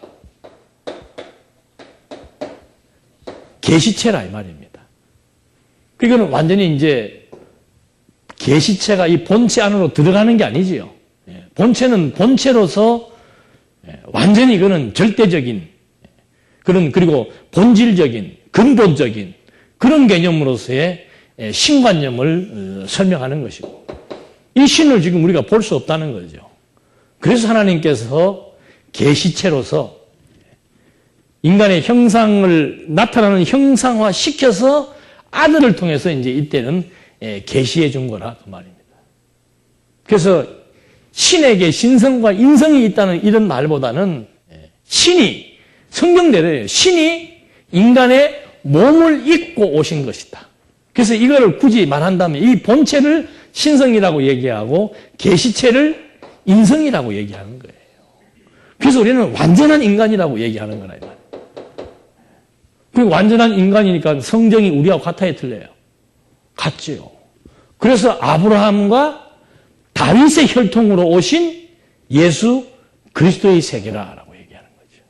계시체라 이 말입니다. 그거는 완전히 이제 계시체가 이 본체 안으로 들어가는 게 아니지요. 본체는 본체로서 완전히 이거는 절대적인 그리고 본질적인 근본적인 그런 개념으로서의 신관념을 설명하는 것이고 이 신을 지금 우리가 볼 수 없다는 거죠. 그래서 하나님께서 계시체로서 인간의 형상을 나타나는 형상화 시켜서 아들을 통해서 이제 이때는 계시해 준 거라 그 말입니다. 그래서 신에게 신성과 인성이 있다는 이런 말보다는 신이 성경대로예요. 신이 인간의 몸을 입고 오신 것이다. 그래서 이거를 굳이 말한다면 이 본체를 신성이라고 얘기하고 계시체를 인성이라고 얘기하는 거예요. 그래서 우리는 완전한 인간이라고 얘기하는 거라 이 말이에요. 그 완전한 인간이니까 성정이 우리와 같아야 틀려요. 같지요. 그래서 아브라함과 다윗의 혈통으로 오신 예수 그리스도의 세계라라고 얘기하는 거죠.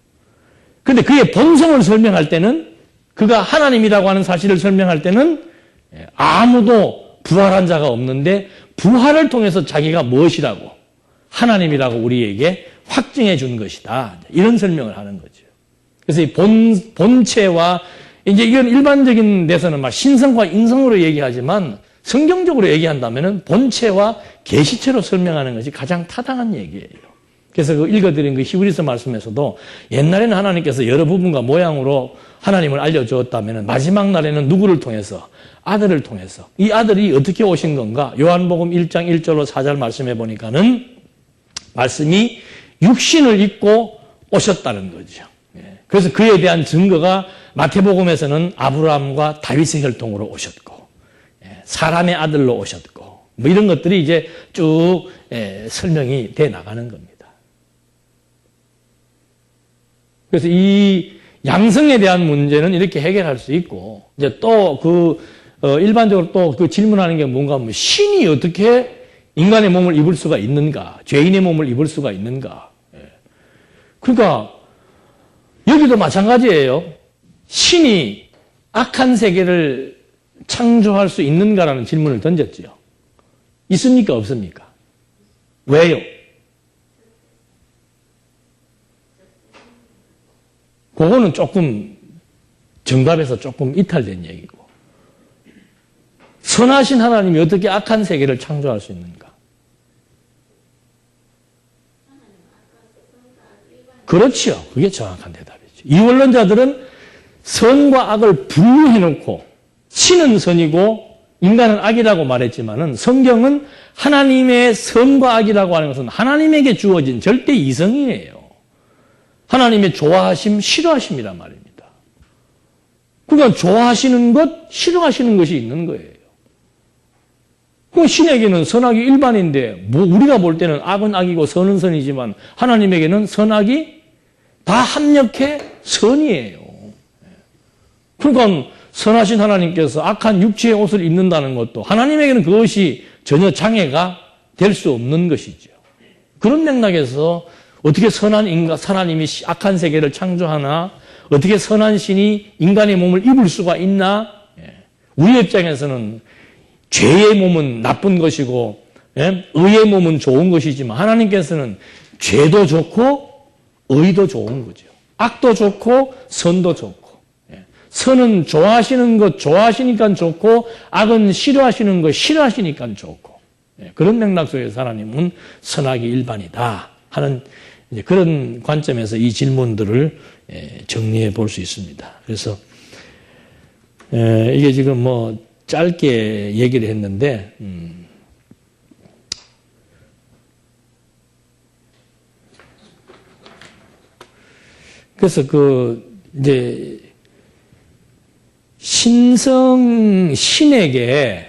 그런데 그의 본성을 설명할 때는 그가 하나님이라고 하는 사실을 설명할 때는 아무도 부활한 자가 없는데 부활을 통해서 자기가 무엇이라고 하나님이라고 우리에게 확증해 준 것이다. 이런 설명을 하는 거죠. 그래서 이 본체와 이제 이건 일반적인 데서는 막 신성과 인성으로 얘기하지만 성경적으로 얘기한다면은 본체와 계시체로 설명하는 것이 가장 타당한 얘기예요. 그래서 그 읽어드린 그 히브리서 말씀에서도 옛날에는 하나님께서 여러 부분과 모양으로 하나님을 알려주었다면은 마지막 날에는 누구를 통해서? 아들을 통해서. 이 아들이 어떻게 오신 건가? 요한복음 1장 1절로 4절 말씀해 보니까는 말씀이 육신을 입고 오셨다는 거죠. 그래서 그에 대한 증거가 마태복음에서는 아브라함과 다윗의 혈통으로 오셨고 사람의 아들로 오셨고 뭐 이런 것들이 이제 쭉 설명이 돼 나가는 겁니다. 그래서 이 양성에 대한 문제는 이렇게 해결할 수 있고 이제 또 일반적으로 또 그 질문하는 게 뭔가 하면 신이 어떻게 인간의 몸을 입을 수가 있는가? 죄인의 몸을 입을 수가 있는가? 그러니까 여기도 마찬가지예요. 신이 악한 세계를 창조할 수 있는가라는 질문을 던졌죠. 있습니까? 없습니까? 왜요? 그거는 조금 정답에서 조금 이탈된 얘기고 선하신 하나님이 어떻게 악한 세계를 창조할 수 있는가? 그렇죠. 그게 정확한 대답이죠. 이원론자들은 선과 악을 분류해놓고 신은 선이고 인간은 악이라고 말했지만은 성경은 하나님의 선과 악이라고 하는 것은 하나님에게 주어진 절대 이성이에요. 하나님의 좋아하심, 싫어하심이란 말입니다. 그러니까 좋아하시는 것, 싫어하시는 것이 있는 거예요. 그 신에게는 선악이 일반인데 뭐 우리가 볼 때는 악은 악이고 선은 선이지만 하나님에게는 선악이 다 합력해 선이에요. 그러니까 선하신 하나님께서 악한 육체의 옷을 입는다는 것도 하나님에게는 그것이 전혀 장애가 될 수 없는 것이죠. 그런 맥락에서 어떻게 선한 인간, 하나님이 악한 세계를 창조하나? 어떻게 선한 신이 인간의 몸을 입을 수가 있나? 우리 입장에서는 죄의 몸은 나쁜 것이고 의의 몸은 좋은 것이지만 하나님께서는 죄도 좋고 의도 좋은 거죠. 악도 좋고 선도 좋고 선은 좋아하시는 것 좋아하시니까 좋고 악은 싫어하시는 것 싫어하시니까 좋고 그런 맥락 속에서 하나님은 선악이 일반이다 하는 그런 관점에서 이 질문들을 정리해 볼 수 있습니다. 그래서 이게 지금 뭐 짧게 얘기를 했는데 그래서 이제 신에게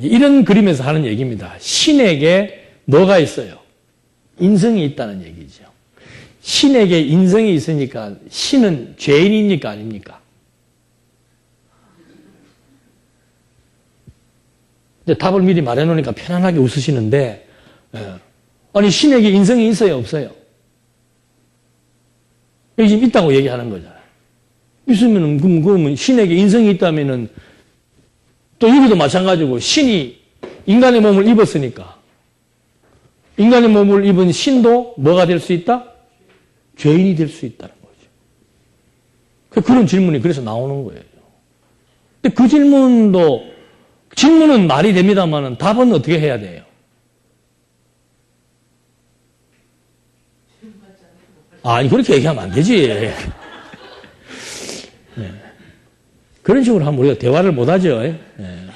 이런 그림에서 하는 얘기입니다. 신에게 뭐가 있어요? 인성이 있다는 얘기죠. 신에게 인성이 있으니까 신은 죄인입니까? 아닙니까? 이제 답을 미리 말해놓으니까 편안하게 웃으시는데 아니 신에게 인성이 있어요? 없어요? 여기 지금 있다고 얘기하는 거잖아요. 있으면은 그러면 신에게 인성이 있다면은 또 여기도 마찬가지고 신이 인간의 몸을 입었으니까 인간의 몸을 입은 신도 뭐가 될 수 있다? 죄인이 될 수 있다는 거죠. 그런 질문이 그래서 나오는 거예요. 근데 그 질문은 말이 됩니다만은 답은 어떻게 해야 돼요? 아니 그렇게 얘기하면 안 되지. 그런 식으로 하면 우리가 대화를 못하죠.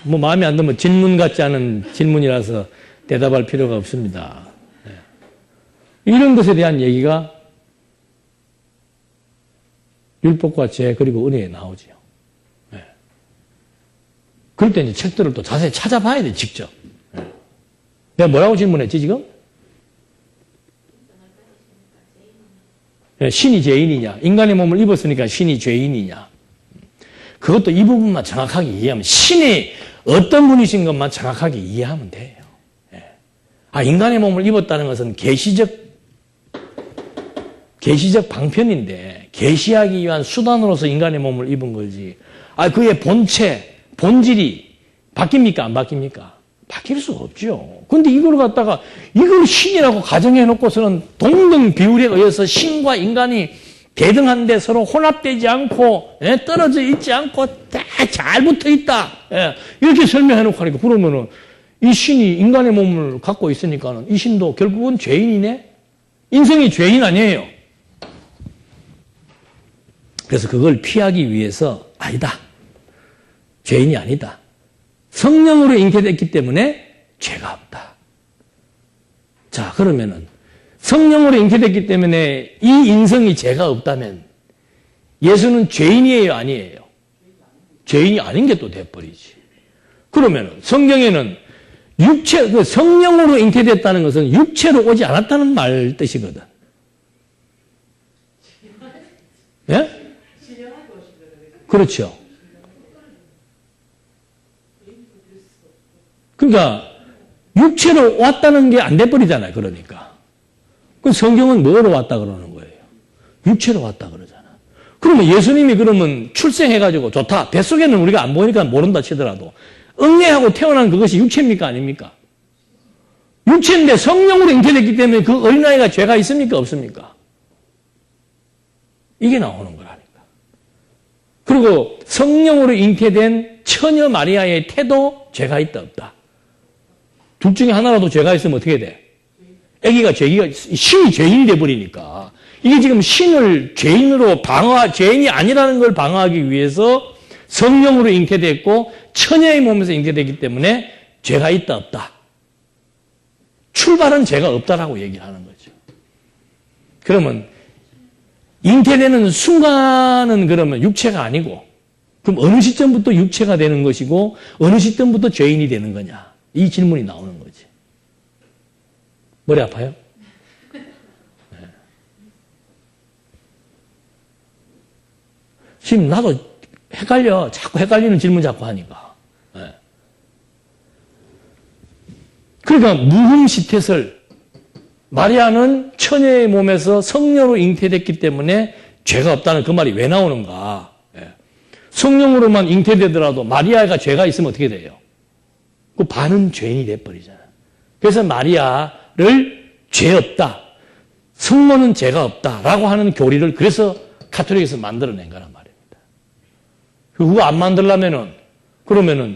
뭐 마음에 안 들면 질문 같지 않은 질문이라서 대답할 필요가 없습니다. 이런 것에 대한 얘기가 율법과 죄 그리고 은혜에 나오죠. 그럴 때 이제 책들을 또 자세히 찾아봐야 돼, 직접. 내가 뭐라고 질문했지, 지금? 신이 죄인이냐? 인간의 몸을 입었으니까 신이 죄인이냐? 그것도 이 부분만 정확하게 이해하면, 신이 어떤 분이신 것만 정확하게 이해하면 돼요. 인간의 몸을 입었다는 것은 계시적 계시적 방편인데 계시하기 위한 수단으로서 인간의 몸을 입은 거지. 그의 본체, 본질이 바뀝니까? 안 바뀝니까? 바뀔 수가 없죠. 근데 이걸 갖다가 이걸 신이라고 가정해 놓고서는 동등 비율에 의해서 신과 인간이 대등한데 서로 혼합되지 않고 떨어져 있지 않고 다 잘 붙어 있다. 이렇게 설명해 놓고 하니까 그러면은 이 신이 인간의 몸을 갖고 있으니까는 이 신도 결국은 죄인이네? 인성이 죄인 아니에요. 그래서 그걸 피하기 위해서 아니다. 죄인이 아니다. 성령으로 잉태됐기 때문에 죄가 없다. 자, 그러면은 성령으로 잉태됐기 때문에 이 인성이 죄가 없다면 예수는 죄인이에요, 아니에요? 죄인이 아닌 게 또 돼버리지. 그러면은 성경에는 성령으로 잉태됐다는 것은 육체로 오지 않았다는 말 뜻이거든. 예? 그렇죠. 그러니까 육체로 왔다는 게 안 돼버리잖아요. 그러니까. 그 성경은 뭐로 왔다 그러는 거예요? 육체로 왔다 그러잖아. 그러면 예수님이 그러면 출생해가지고 좋다. 뱃속에는 우리가 안 보니까 모른다 치더라도 응애하고 태어난 그것이 육체입니까? 아닙니까? 육체인데 성령으로 잉태됐기 때문에 그 어린아이가 죄가 있습니까? 없습니까? 이게 나오는 거라니까. 그리고 성령으로 잉태된 처녀 마리아의 태도 죄가 있다 없다. 둘 중에 하나라도 죄가 있으면 어떻게 돼? 신이 죄인이 돼버리니까. 이게 지금 신을 죄인으로 죄인이 아니라는 걸 방어하기 위해서 성령으로 잉태됐고 처녀의 몸에서 잉태됐기 때문에 죄가 있다 없다. 출발은 죄가 없다라고 얘기를 하는 거죠. 그러면 잉태되는 순간은 그러면 육체가 아니고 그럼 어느 시점부터 육체가 되는 것이고 어느 시점부터 죄인이 되는 거냐. 이 질문이 나오는 거지. 머리 아파요? 네. 지금 나도 헷갈려. 자꾸 헷갈리는 질문 자꾸 하니까. 네. 그러니까 무흠시텟을 마리아는 처녀의 몸에서 성녀로 잉태됐기 때문에 죄가 없다는 그 말이 왜 나오는가. 네. 성령으로만 잉태되더라도 마리아가 죄가 있으면 어떻게 돼요? 그 반은 죄인이 돼버리잖아. 그래서 마리아를 죄 없다. 성모는 죄가 없다라고 하는 교리를 그래서 가톨릭에서 만들어낸 거란 말입니다. 그거 안 만들려면은 그러면은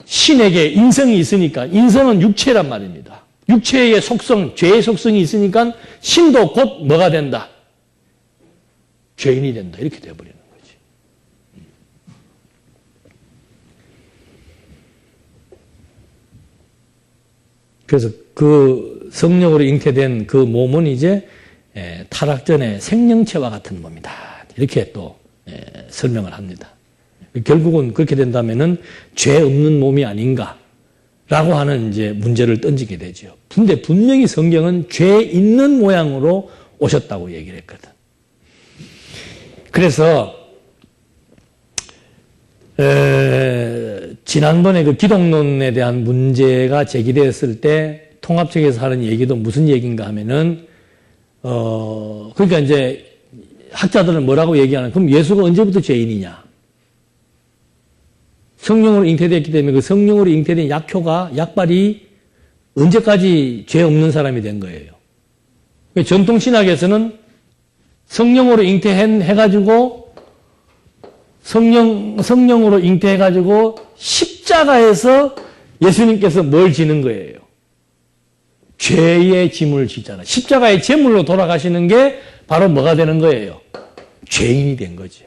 신에게 인성이 있으니까 인성은 육체란 말입니다. 육체의 속성, 죄의 속성이 있으니까 신도 곧 뭐가 된다? 죄인이 된다. 이렇게 돼버리는 거지. 그래서 그 성령으로 잉태된 그 몸은 이제 타락 전에 생명체와 같은 몸이다. 이렇게 또 설명을 합니다. 결국은 그렇게 된다면은 죄 없는 몸이 아닌가라고 하는 이제 문제를 던지게 되죠. 근데 분명히 성경은 죄 있는 모양으로 오셨다고 얘기를 했거든. 그래서 지난번에 그 기독론에 대한 문제가 제기되었을 때 통합 측에서 하는 얘기도 무슨 얘기인가 하면은 그러니까 이제 학자들은 뭐라고 얘기하는? 그럼 예수가 언제부터 죄인이냐? 성령으로 잉태됐기 때문에 그 성령으로 잉태된 약발이 언제까지 죄 없는 사람이 된 거예요? 전통 신학에서는 성령으로 잉태해가지고 성령으로 잉태해가지고 십자가에서 예수님께서 뭘 지는 거예요? 죄의 짐을 지잖아요. 십자가의 제물로 돌아가시는 게 바로 뭐가 되는 거예요? 죄인이 된 거죠.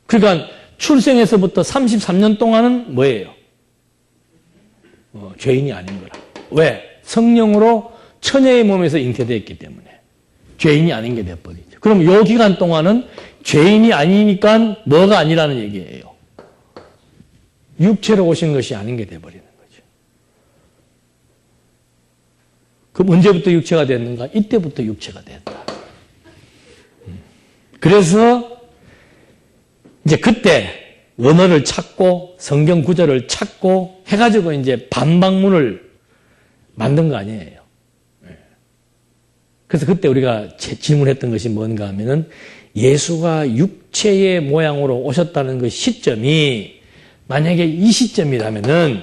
그러니까 출생에서부터 33년 동안은 뭐예요? 죄인이 아닌 거라. 왜? 성령으로 처녀의 몸에서 잉태되었기 때문에 죄인이 아닌 게 돼버리죠. 그럼 이 기간 동안은 죄인이 아니니까 뭐가 아니라는 얘기예요. 육체로 오신 것이 아닌 게 돼버리는 거죠. 그럼 언제부터 육체가 됐는가? 이때부터 육체가 됐다. 그래서 이제 그때 원어를 찾고 성경 구절을 찾고 해가지고 이제 반박문을 만든 거 아니에요. 그래서 그때 우리가 질문했던 것이 뭔가 하면은 예수가 육체의 모양으로 오셨다는 그 시점이 만약에 이 시점이라면은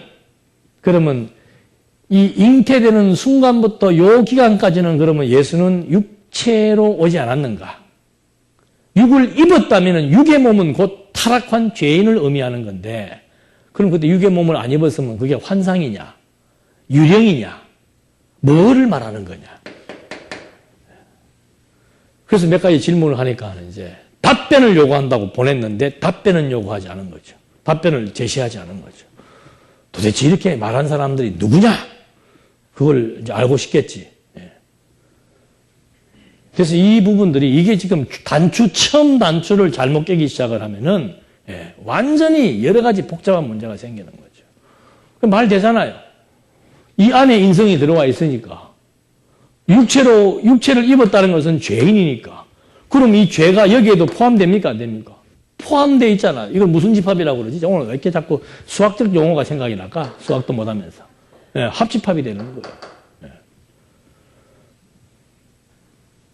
그러면 이 잉태되는 순간부터 요 기간까지는 그러면 예수는 육체로 오지 않았는가? 육을 입었다면은 육의 몸은 곧 타락한 죄인을 의미하는 건데 그럼 그때 육의 몸을 안 입었으면 그게 환상이냐? 유령이냐? 뭐를 말하는 거냐? 그래서 몇 가지 질문을 하니까 이제 답변을 요구한다고 보냈는데 답변은 요구하지 않은 거죠. 답변을 제시하지 않은 거죠. 도대체 이렇게 말한 사람들이 누구냐? 그걸 이제 알고 싶겠지. 그래서 이 부분들이 이게 지금 처음 단추를 잘못 깨기 시작을 하면은 완전히 여러 가지 복잡한 문제가 생기는 거죠. 말 되잖아요. 이 안에 인성이 들어와 있으니까. 육체를 입었다는 것은 죄인이니까. 그럼 이 죄가 여기에도 포함됩니까? 안 됩니까? 포함되어 있잖아. 이걸 무슨 집합이라고 그러지? 오늘 왜 이렇게 자꾸 수학적 용어가 생각이 날까? 수학도 못하면서. 합집합이 되는 거예요.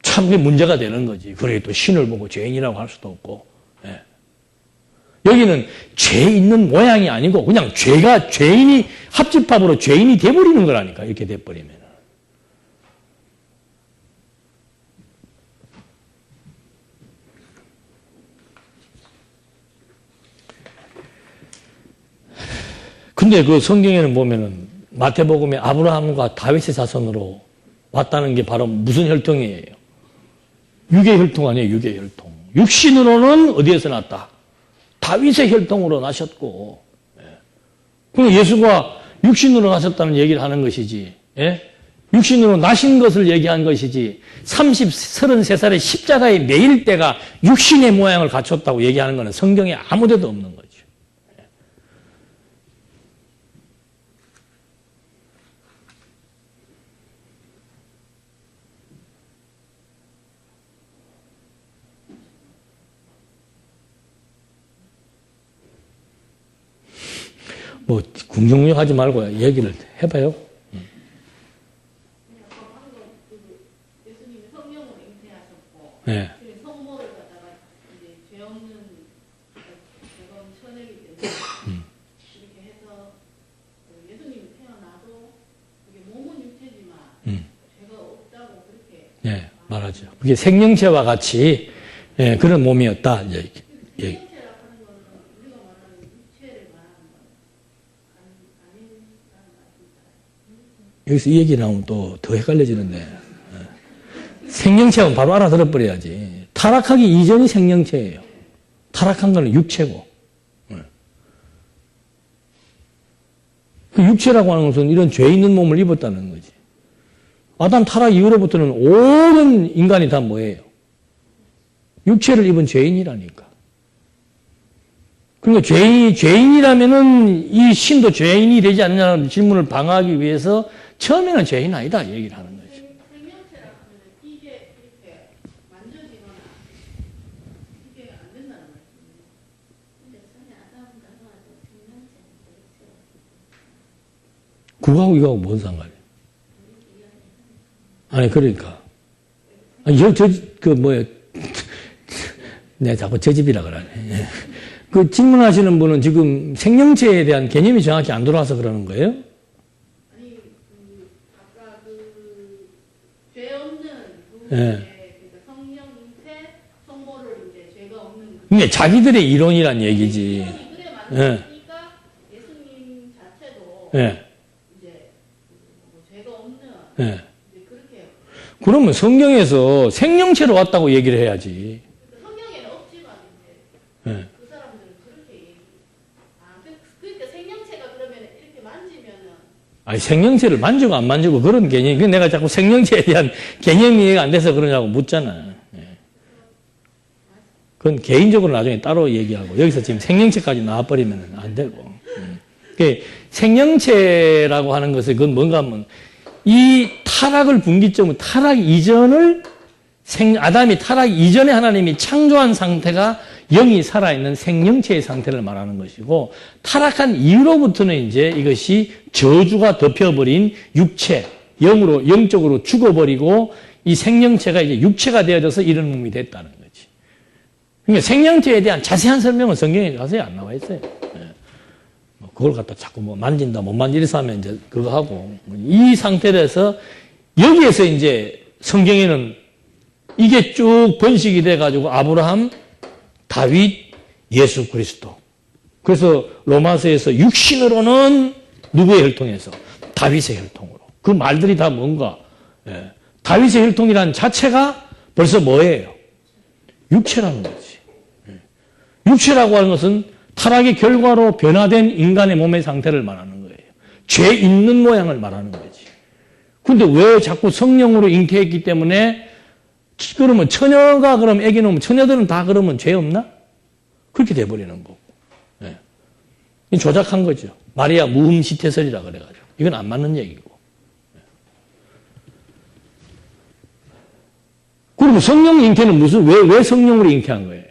참 그게 문제가 되는 거지. 그래 또 신을 보고 죄인이라고 할 수도 없고. 여기는 죄 있는 모양이 아니고 그냥 죄인이 합집합으로 죄인이 돼버리는 거라니까. 이렇게 돼버리면. 근데 그 성경에는 보면은 마태복음에 아브라함과 다윗의 자손으로 왔다는 게 바로 무슨 혈통이에요? 육의 혈통 아니에요, 육의 혈통. 육신으로는 어디에서 났다? 다윗의 혈통으로 나셨고. 그럼 예수가 육신으로 나셨다는 얘기를 하는 것이지. 육신으로 나신 것을 얘기한 것이지. 33살의 십자가에 매일 때가 육신의 모양을 갖췄다고 얘기하는 것은 성경에 아무 데도 없는 거죠. 뭐 궁정력 하지 말고 얘기를 해봐요. 예수님이 성령으로 잉태하셨고, 네. 성모를 갖다가 이제 죄 없는 처녀이기 때문에 이렇게 해서 예수님이 태어나도 그게 몸은 육체지만 죄가 없다고 그렇게 네, 말하죠. 그게 생명체와 같이 그런 몸이었다. 이제. 생명체라고 하는 거는 우리가 말하는 육체를 말하는 건 아니라는 말입니다. 여기서 이 얘기 나오면 또 더 헷갈려지는데. 생명체는 바로 알아들어버려야지. 타락하기 이전이 생명체예요. 타락한 거는 육체고. 그 육체라고 하는 것은 이런 죄 있는 몸을 입었다는 거지. 아담 타락 이후로부터는 온 인간이 다 뭐예요? 육체를 입은 죄인이라니까. 그러니까 죄인이라면은 이 신도 죄인이 되지 않느냐는 질문을 방어하기 위해서 처음에는 죄인 아니다 얘기를 하는 거죠. 생명체라고 하면 이게 이렇게 만져지거나 이게 안 된다는 말씀이에요. 근데 전에 아담 나와도 생명체는 그렇죠. 그거하고 이거하고 뭔 상관이에요? 아니, 그러니까. 아니, 내가 자꾸 저 집이라 그러네. 그 질문하시는 분은 지금 생명체에 대한 개념이 정확히 안 돌아와서 그러는 거예요? 아니, 아까 죄 없는 예. 그러니까 성령 잉태, 성모를 이제 죄가 없는 근데 자기들의 이론이란 얘기지. 그래 만드니까 예수님 자체도 예. 이제 뭐 죄가 없는 예. 이제 그렇게 그러면 성경에서 생명체로 왔다고 얘기를 해야지. 성경에는 없지만 예. 이제 그 사람들은 그렇게 그러니까 생명체가 그러면 이렇게 만지면은 아니, 생명체를 만지고 안 만지고 그런 개념이, 내가 자꾸 생명체에 대한 개념이 이해가 안 돼서 그러냐고 묻잖아. 예. 그건 개인적으로 나중에 따로 얘기하고, 여기서 지금 생명체까지 나와버리면 안 되고. 그 생명체라고 하는 것은 그건 뭔가 하면, 이 타락을 분기점은 타락 이전을 아담이 타락 이전에 하나님이 창조한 상태가 영이 살아있는 생명체의 상태를 말하는 것이고, 타락한 이후로부터는 이제 이것이 저주가 덮여버린 육체, 영적으로 죽어버리고 이 생명체가 이제 육체가 되어져서 이런 몸이 됐다는 거지. 그러니까 생명체에 대한 자세한 설명은 성경에 자세히 안 나와 있어요. 뭐 그걸 갖다 자꾸 뭐 만진다, 못 만지리서 하면 이제 그거 하고. 이 상태에서 여기에서 이제 성경에는 이게 쭉 번식이 돼가지고 아브라함, 다윗, 예수 그리스도. 그래서 로마서에서 육신으로는 누구의 혈통에서? 다윗의 혈통으로. 그 말들이 다 뭔가? 다윗의 혈통이라는 자체가 벌써 뭐예요? 육체라는 거지. 육체라고 하는 것은 타락의 결과로 변화된 인간의 몸의 상태를 말하는 거예요. 죄 있는 모양을 말하는 거지. 근데 왜 자꾸 성령으로 잉태했기 때문에 그러면 처녀가 그럼 애기 낳으면 처녀들은 다 그러면 죄 없나? 그렇게 돼버리는 거고. 조작한 거죠. 마리아 무흠시태설이라 그래가지고. 이건 안 맞는 얘기고. 그리고 성령 잉태는 왜 성령으로 잉태한 거예요?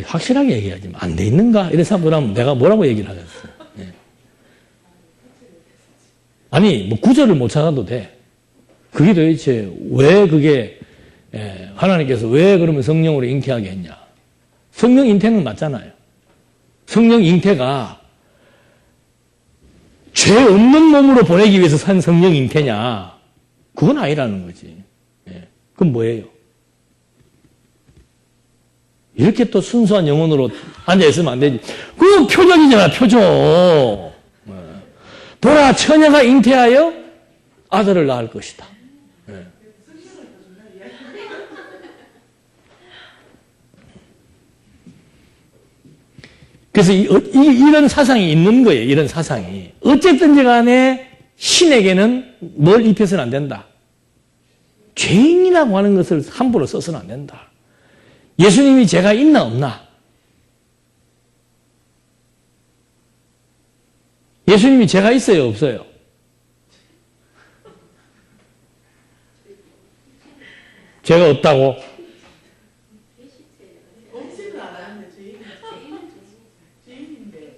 확실하게 얘기하지. 안 돼 있는가? 이런 사람들 하면 내가 뭐라고 얘기를 하겠어. 아니, 뭐 구절을 못 찾아도 돼. 그게 도대체 왜 그게 하나님께서 왜 그러면 성령으로 잉태하게 했냐? 성령 잉태는 맞잖아요. 성령 잉태가 죄 없는 몸으로 보내기 위해서 산 성령 잉태냐? 그건 아니라는 거지. 그건 뭐예요? 이렇게 또 순수한 영혼으로 앉아있으면 안 되지. 그건 표적이잖아, 표적. 보라, 처녀가 잉태하여 아들을 낳을 것이다. 그래서 이런 사상이 있는 거예요. 이런 사상이. 어쨌든지 간에 신에게는 뭘 입혀서는 안 된다. 죄인이라고 하는 것을 함부로 써서는 안 된다. 예수님이 죄가 있나 없나? 예수님이 죄가 있어요 없어요? 죄가 없다고? 없지는 않았는데 죄인인데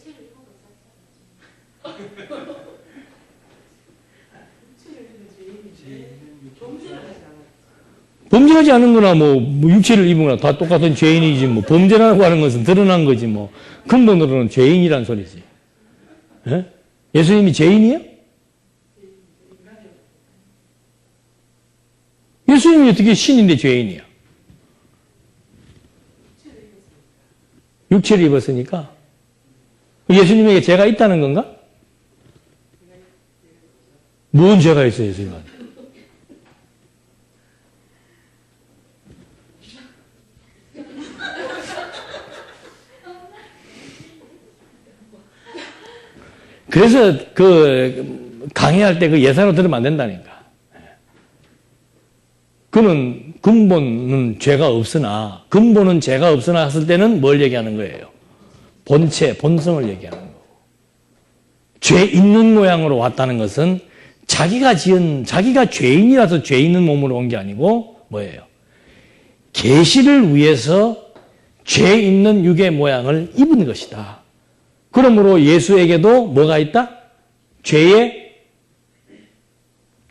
범죄하지 않은 거나 뭐 육체를 입은 거나 다 똑같은 죄인이지 뭐 범죄라고 하는 것은 드러난 거지 뭐 근본으로는 죄인이란 소리지. 예? 예수님이 죄인이에요? 예수님이 어떻게 신인데 죄인이야? 육체를 입었으니까 예수님에게 죄가 있다는 건가? 뭔 죄가 있어요 예수님한테? 그래서 그 강의할 때 그 예사로 들으면 안 된다니까. 그는 근본은 죄가 없으나 근본은 죄가 없으나 했을 때는 뭘 얘기하는 거예요? 본체, 본성을 얘기하는 거고. 죄 있는 모양으로 왔다는 것은 자기가 죄인이라서 죄 있는 몸으로 온 게 아니고 뭐예요? 계시를 위해서 죄 있는 육의 모양을 입은 것이다. 그러므로 예수에게도 뭐가 있다?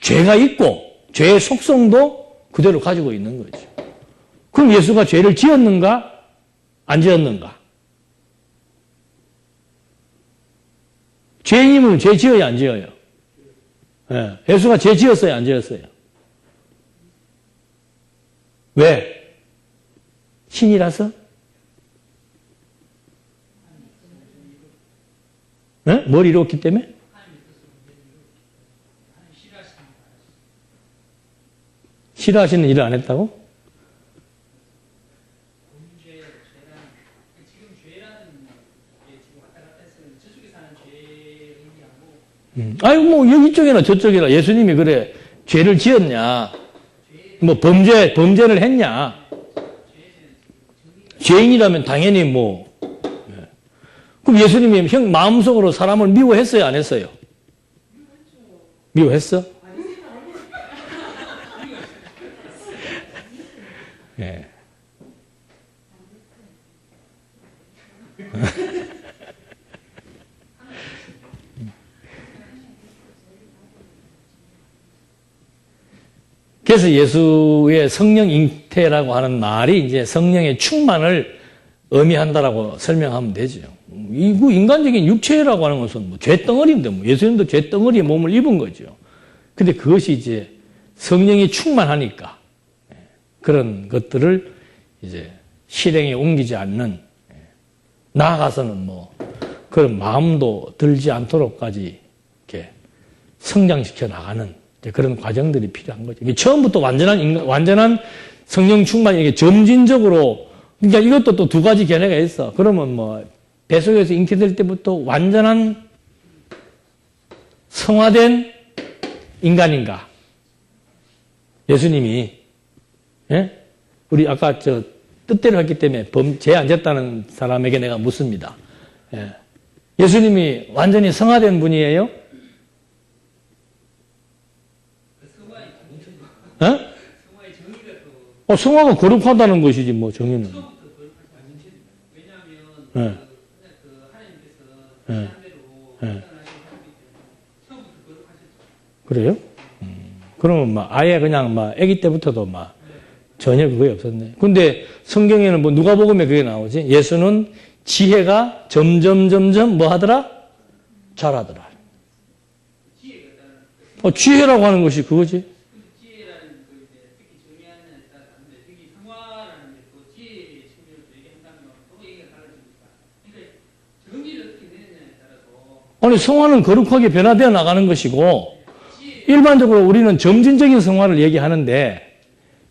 죄가 있고 죄의 속성도 그대로 가지고 있는 거죠. 그럼 예수가 죄를 지었는가? 안 지었는가? 죄인이면 죄 지어야 안 지어요? 예. 예수가 죄 지었어요? 안 지었어요? 왜? 신이라서? 네? 뭘 이뤘기 때문에? 싫어하시는 일을 안 했다고? 아이고, 뭐, 여기 쪽이나 저쪽이나 예수님이 그래, 죄를 지었냐? 뭐, 범죄를 했냐? 죄인이라면 당연히 뭐, 그럼 예수님이 마음속으로 사람을 미워했어요, 안 했어요? 미워했어? 예. 그래서 예수의 성령 잉태라고 하는 말이 이제 성령의 충만을 의미한다라고 설명하면 되죠. 이거 인간적인 육체라고 하는 것은 뭐 죄덩어리인데 뭐 예수님도 죄덩어리에 몸을 입은 거죠. 근데 그것이 이제 성령이 충만하니까 그런 것들을 이제 실행에 옮기지 않는, 나아가서는 뭐 그런 마음도 들지 않도록까지 이렇게 성장시켜 나가는 그런 과정들이 필요한 거죠. 이게 처음부터 완전한 성령 충만이 이게 점진적으로, 그러니까 이것도 또 두 가지 견해가 있어. 그러면 뭐 뱃속에서 잉태될 때부터 완전한 성화된 인간인가? 예수님이, 예? 우리 아까 뜻대로 했기 때문에 죄 안 졌다는 사람에게 내가 묻습니다. 예. 예수님이 완전히 성화된 분이에요? 성화가 거룩하다는 것이지, 뭐, 정의는. 왜냐하면, 하나님께서, 그래요? 그러면 아예 그냥 아기 때부터도 전혀 그게 없었네. 근데 성경에는 뭐 누가복음에 그게 나오지? 예수는 지혜가 점점 뭐 하더라? 자라더라. 지혜라고 하는 것이 그거지. 아니, 성화는 거룩하게 변화되어 나가는 것이고, 일반적으로 우리는 점진적인 성화를 얘기하는데,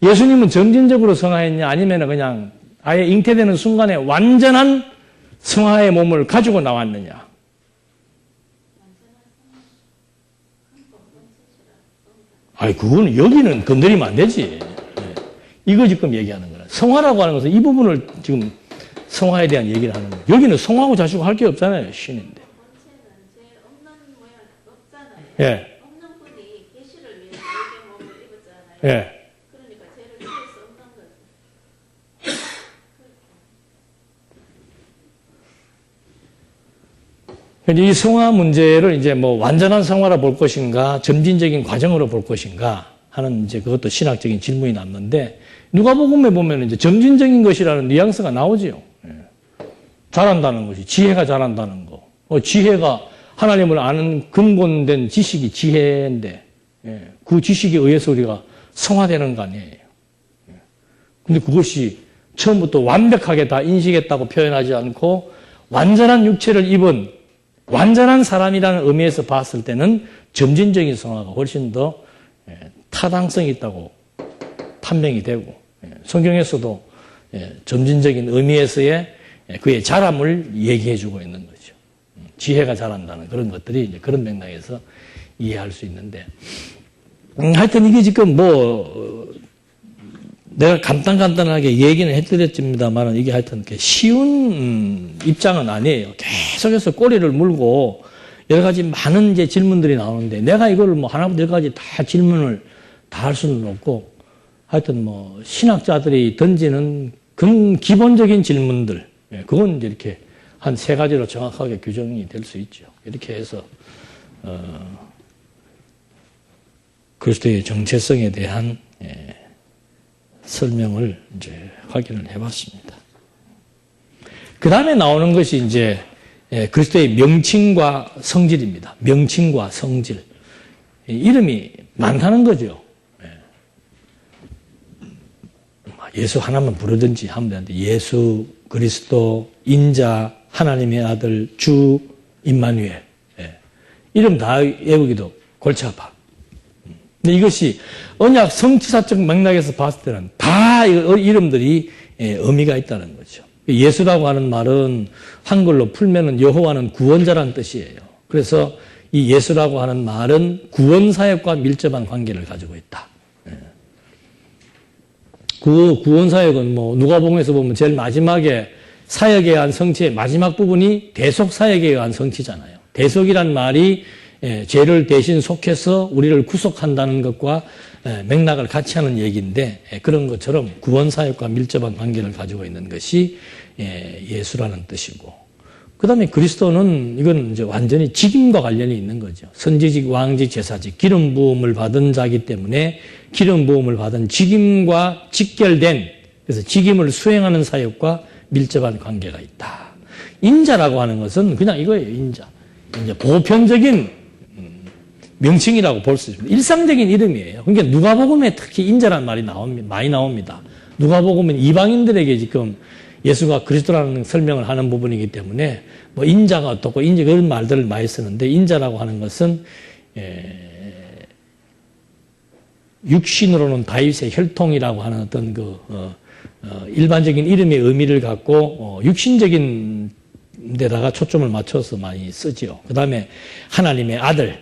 예수님은 점진적으로 성화했냐, 아니면 그냥 아예 잉태되는 순간에 완전한 성화의 몸을 가지고 나왔느냐. 아니, 그거는 여기는 건드리면 안 되지. 이거 지금 얘기하는 거라. 성화라고 하는 것은 이 부분을 지금 성화에 대한 얘기를 하는 거예요. 여기는 성화하고 자시고 할 게 없잖아요, 신인데. 예. 없는 분이 계시를 위해 자기 몸을 입었잖아요. 예. 그러니까 죄를 지을 수 없는 거죠. 이 성화 문제를 이제 뭐 완전한 성화라 볼 것인가, 점진적인 과정으로 볼 것인가 하는 이제 그것도 신학적인 질문이 남는데, 누가복음에 보면 이제 점진적인 것이라는 뉘앙스가 나오지요. 예. 자란다는 것이, 지혜가 자란다는 거. 지혜가 하나님을 아는 근본된 지식이 지혜인데, 그 지식에 의해서 우리가 성화되는 거 아니에요. 근데 그것이 처음부터 완벽하게 다 인식했다고 표현하지 않고 완전한 육체를 입은 완전한 사람이라는 의미에서 봤을 때는 점진적인 성화가 훨씬 더 타당성이 있다고 판명이 되고, 성경에서도 점진적인 의미에서의 그의 자람을 얘기해 주고 있는 거죠. 지혜가 자란다는 그런 것들이 이제 그런 맥락에서 이해할 수 있는데, 하여튼 이게 지금 내가 간단하게 얘기는 해드렸습니다만 이게 하여튼 쉬운 입장은 아니에요. 계속해서 꼬리를 물고 여러 가지 많은 이제 질문들이 나오는데, 내가 이거를 하나부터 열까지 다 질문을 다 할 수는 없고, 하여튼 신학자들이 던지는 기본적인 질문들, 그건 이제 이렇게 한 3가지로 정확하게 규정이 될 수 있죠. 이렇게 해서 그리스도의 정체성에 대한 설명을 이제 확인을 해봤습니다. 그 다음에 나오는 것이 이제 그리스도의 명칭과 성질입니다. 명칭과 성질. 이름이 많다는 거죠. 예수 하나만 부르든지 하면 되는데, 예수, 그리스도, 인자, 하나님의 아들, 주, 임마누엘. 이름 다 외우기도 골치 아파. 근데 이것이 언약 성취사적 맥락에서 봤을 때는 다 이름들이 의미가 있다는 거죠. 예수라고 하는 말은 한글로 풀면은 여호와는 구원자라는 뜻이에요. 그래서 이 예수라고 하는 말은 구원사역과 밀접한 관계를 가지고 있다. 그 구원사역은 누가복음에서 보면 제일 마지막에 사역에 의한 성취의 마지막 부분이 대속사역에 의한 성취잖아요. 대속이란 말이 죄를 대신 속해서 우리를 구속한다는 것과 맥락을 같이 하는 얘기인데, 그런 것처럼 구원사역과 밀접한 관계를 가지고 있는 것이 예수라는 뜻이고, 그 다음에 그리스도는 이건 이제 완전히 직임과 관련이 있는 거죠. 선지직, 왕직, 제사직, 기름 부음을 받은 자이기 때문에 기름 부음을 받은 직임과 직결된, 그래서 직임을 수행하는 사역과 밀접한 관계가 있다. 인자라고 하는 것은 그냥 이거예요, 인자. 이제 보편적인 명칭이라고 볼 수 있습니다. 일상적인 이름이에요. 그러니까 누가복음에 특히 인자라는 말이 많이 나옵니다. 누가복음은 이방인들에게 지금 예수가 그리스도라는 설명을 하는 부분이기 때문에 뭐 인자가 어떻고 인자 그런 말들을 많이 쓰는데 인자라고 하는 것은 육신으로는 다윗의 혈통이라고 하는 어떤 일반적인 이름의 의미를 갖고 육신적인 데다가 초점을 맞춰서 많이 쓰지요. 그 다음에 하나님의 아들,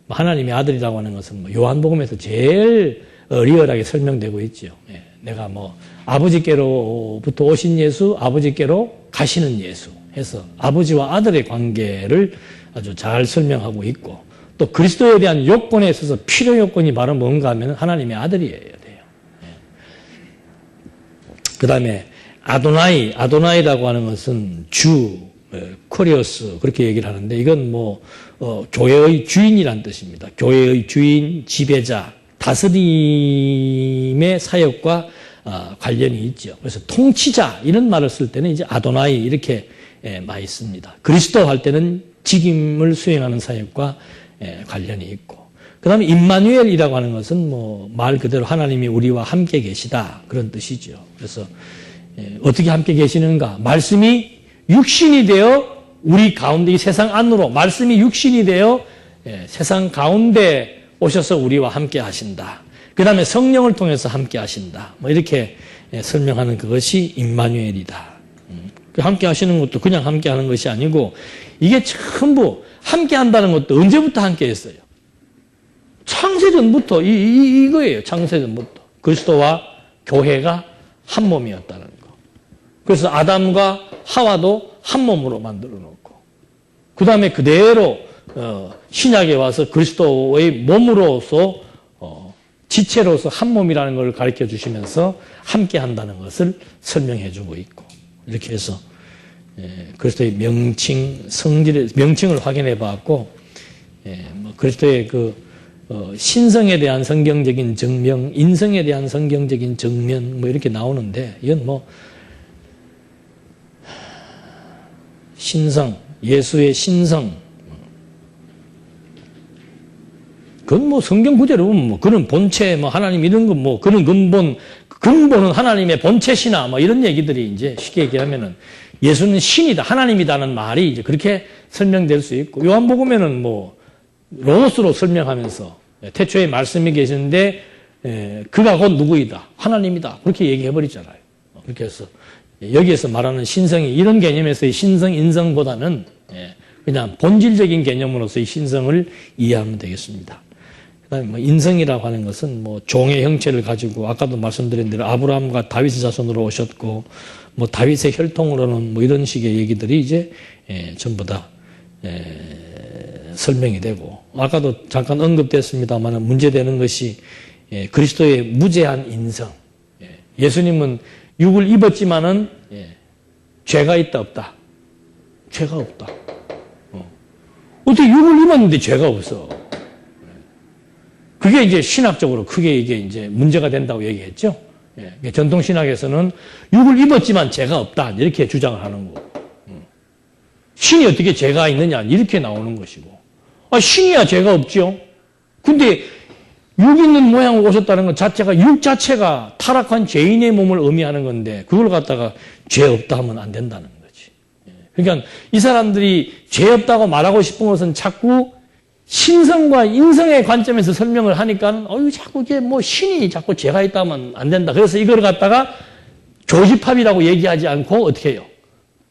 하나님의 아들이라고 하는 것은 뭐 요한복음에서 제일 리얼하게 설명되고 있죠. 내가 뭐 아버지께로부터 오신 예수, 아버지께로 가시는 예수 해서 아버지와 아들의 관계를 아주 잘 설명하고 있고, 또 그리스도에 대한 요건에 있어서 필요 요건이 바로 뭔가 하면 하나님의 아들이어야 돼요. 그 다음에 아도나이라고 하는 것은 주, 코리오스 그렇게 얘기를 하는데, 이건 뭐 교회의 주인이란 뜻입니다. 교회의 주인, 지배자, 다스림의 사역과 관련이 있죠. 그래서 통치자 이런 말을 쓸 때는 이제 아도나이 이렇게 많이 씁니다. 그리스도 할 때는 직임을 수행하는 사역과 관련이 있고, 그 다음에 임마누엘이라고 하는 것은 뭐 말 그대로 하나님이 우리와 함께 계시다 그런 뜻이죠. 그래서 어떻게 함께 계시는가? 말씀이 육신이 되어 우리 가운데 이 세상 안으로 말씀이 육신이 되어 세상 가운데 오셔서 우리와 함께 하신다. 그 다음에 성령을 통해서 함께 하신다. 뭐 이렇게 설명하는 그것이 임마누엘이다. 함께 하시는 것도 그냥 함께 하는 것이 아니고, 이게 전부 함께 한다는 것도 언제부터 함께 했어요? 창세전부터 이거예요. 창세전부터. 그리스도와 교회가 한 몸이었다는 거. 그래서 아담과 하와도 한 몸으로 만들어 놓고, 그 다음에 그대로 신약에 와서 그리스도의 몸으로서 지체로서 한 몸이라는 걸 가르쳐 주시면서 함께 한다는 것을 설명해 주고 있고, 이렇게 해서 그리스도의 명칭을 확인해 봤고, 그리스도의 신성에 대한 성경적인 증명, 인성에 대한 성경적인 증명 뭐 이렇게 나오는데, 이건 뭐 신성, 예수의 신성, 그건 뭐 성경 구절로 보면 뭐 그런 본체, 뭐 하나님 이런 거 뭐 그런 근본은 하나님의 본체시나 뭐 이런 얘기들이 이제 쉽게 얘기하면은 예수는 신이다, 하나님이다는 말이 이제 그렇게 설명될 수 있고, 요한복음에는 뭐 로고스로 설명하면서 태초에 말씀이 계시는데 그가 곧 누구이다, 하나님이다 그렇게 얘기해 버리잖아요. 그렇게 해서 여기에서 말하는 신성이 이런 개념에서의 신성, 인성보다는 그냥 본질적인 개념으로서의 신성을 이해하면 되겠습니다. 그다음에 뭐 인성이라고 하는 것은 뭐 종의 형체를 가지고, 아까도 말씀드린 대로 아브라함과 다윗의 자손으로 오셨고, 뭐 다윗의 혈통으로는 뭐 이런 식의 얘기들이 이제 전부 다 설명이 되고, 아까도 잠깐 언급됐습니다만 문제되는 것이 그리스도의 무죄한 인성. 예수님은 육을 입었지만은 죄가 있다 없다? 죄가 없다. 어떻게 육을 입었는데 죄가 없어? 그게 이제 신학적으로 크게 이게 이제 문제가 된다고 얘기했죠. 전통 신학에서는 육을 입었지만 죄가 없다 이렇게 주장을 하는 거고, 신이 어떻게 죄가 있느냐 이렇게 나오는 것이고, 신이야 죄가 없죠. 근데 육 있는 모양으로 오셨다는 것 자체가 육 자체가 타락한 죄인의 몸을 의미하는 건데, 그걸 갖다가 죄 없다 하면 안 된다는 거지. 그러니까 이 사람들이 죄 없다고 말하고 싶은 것은 자꾸 신성과 인성의 관점에서 설명을 하니까 자꾸 이게 뭐 신이 자꾸 죄가 있다 하면 안 된다. 그래서 이걸 갖다가 교집합이라고 얘기하지 않고 어떻게 해요?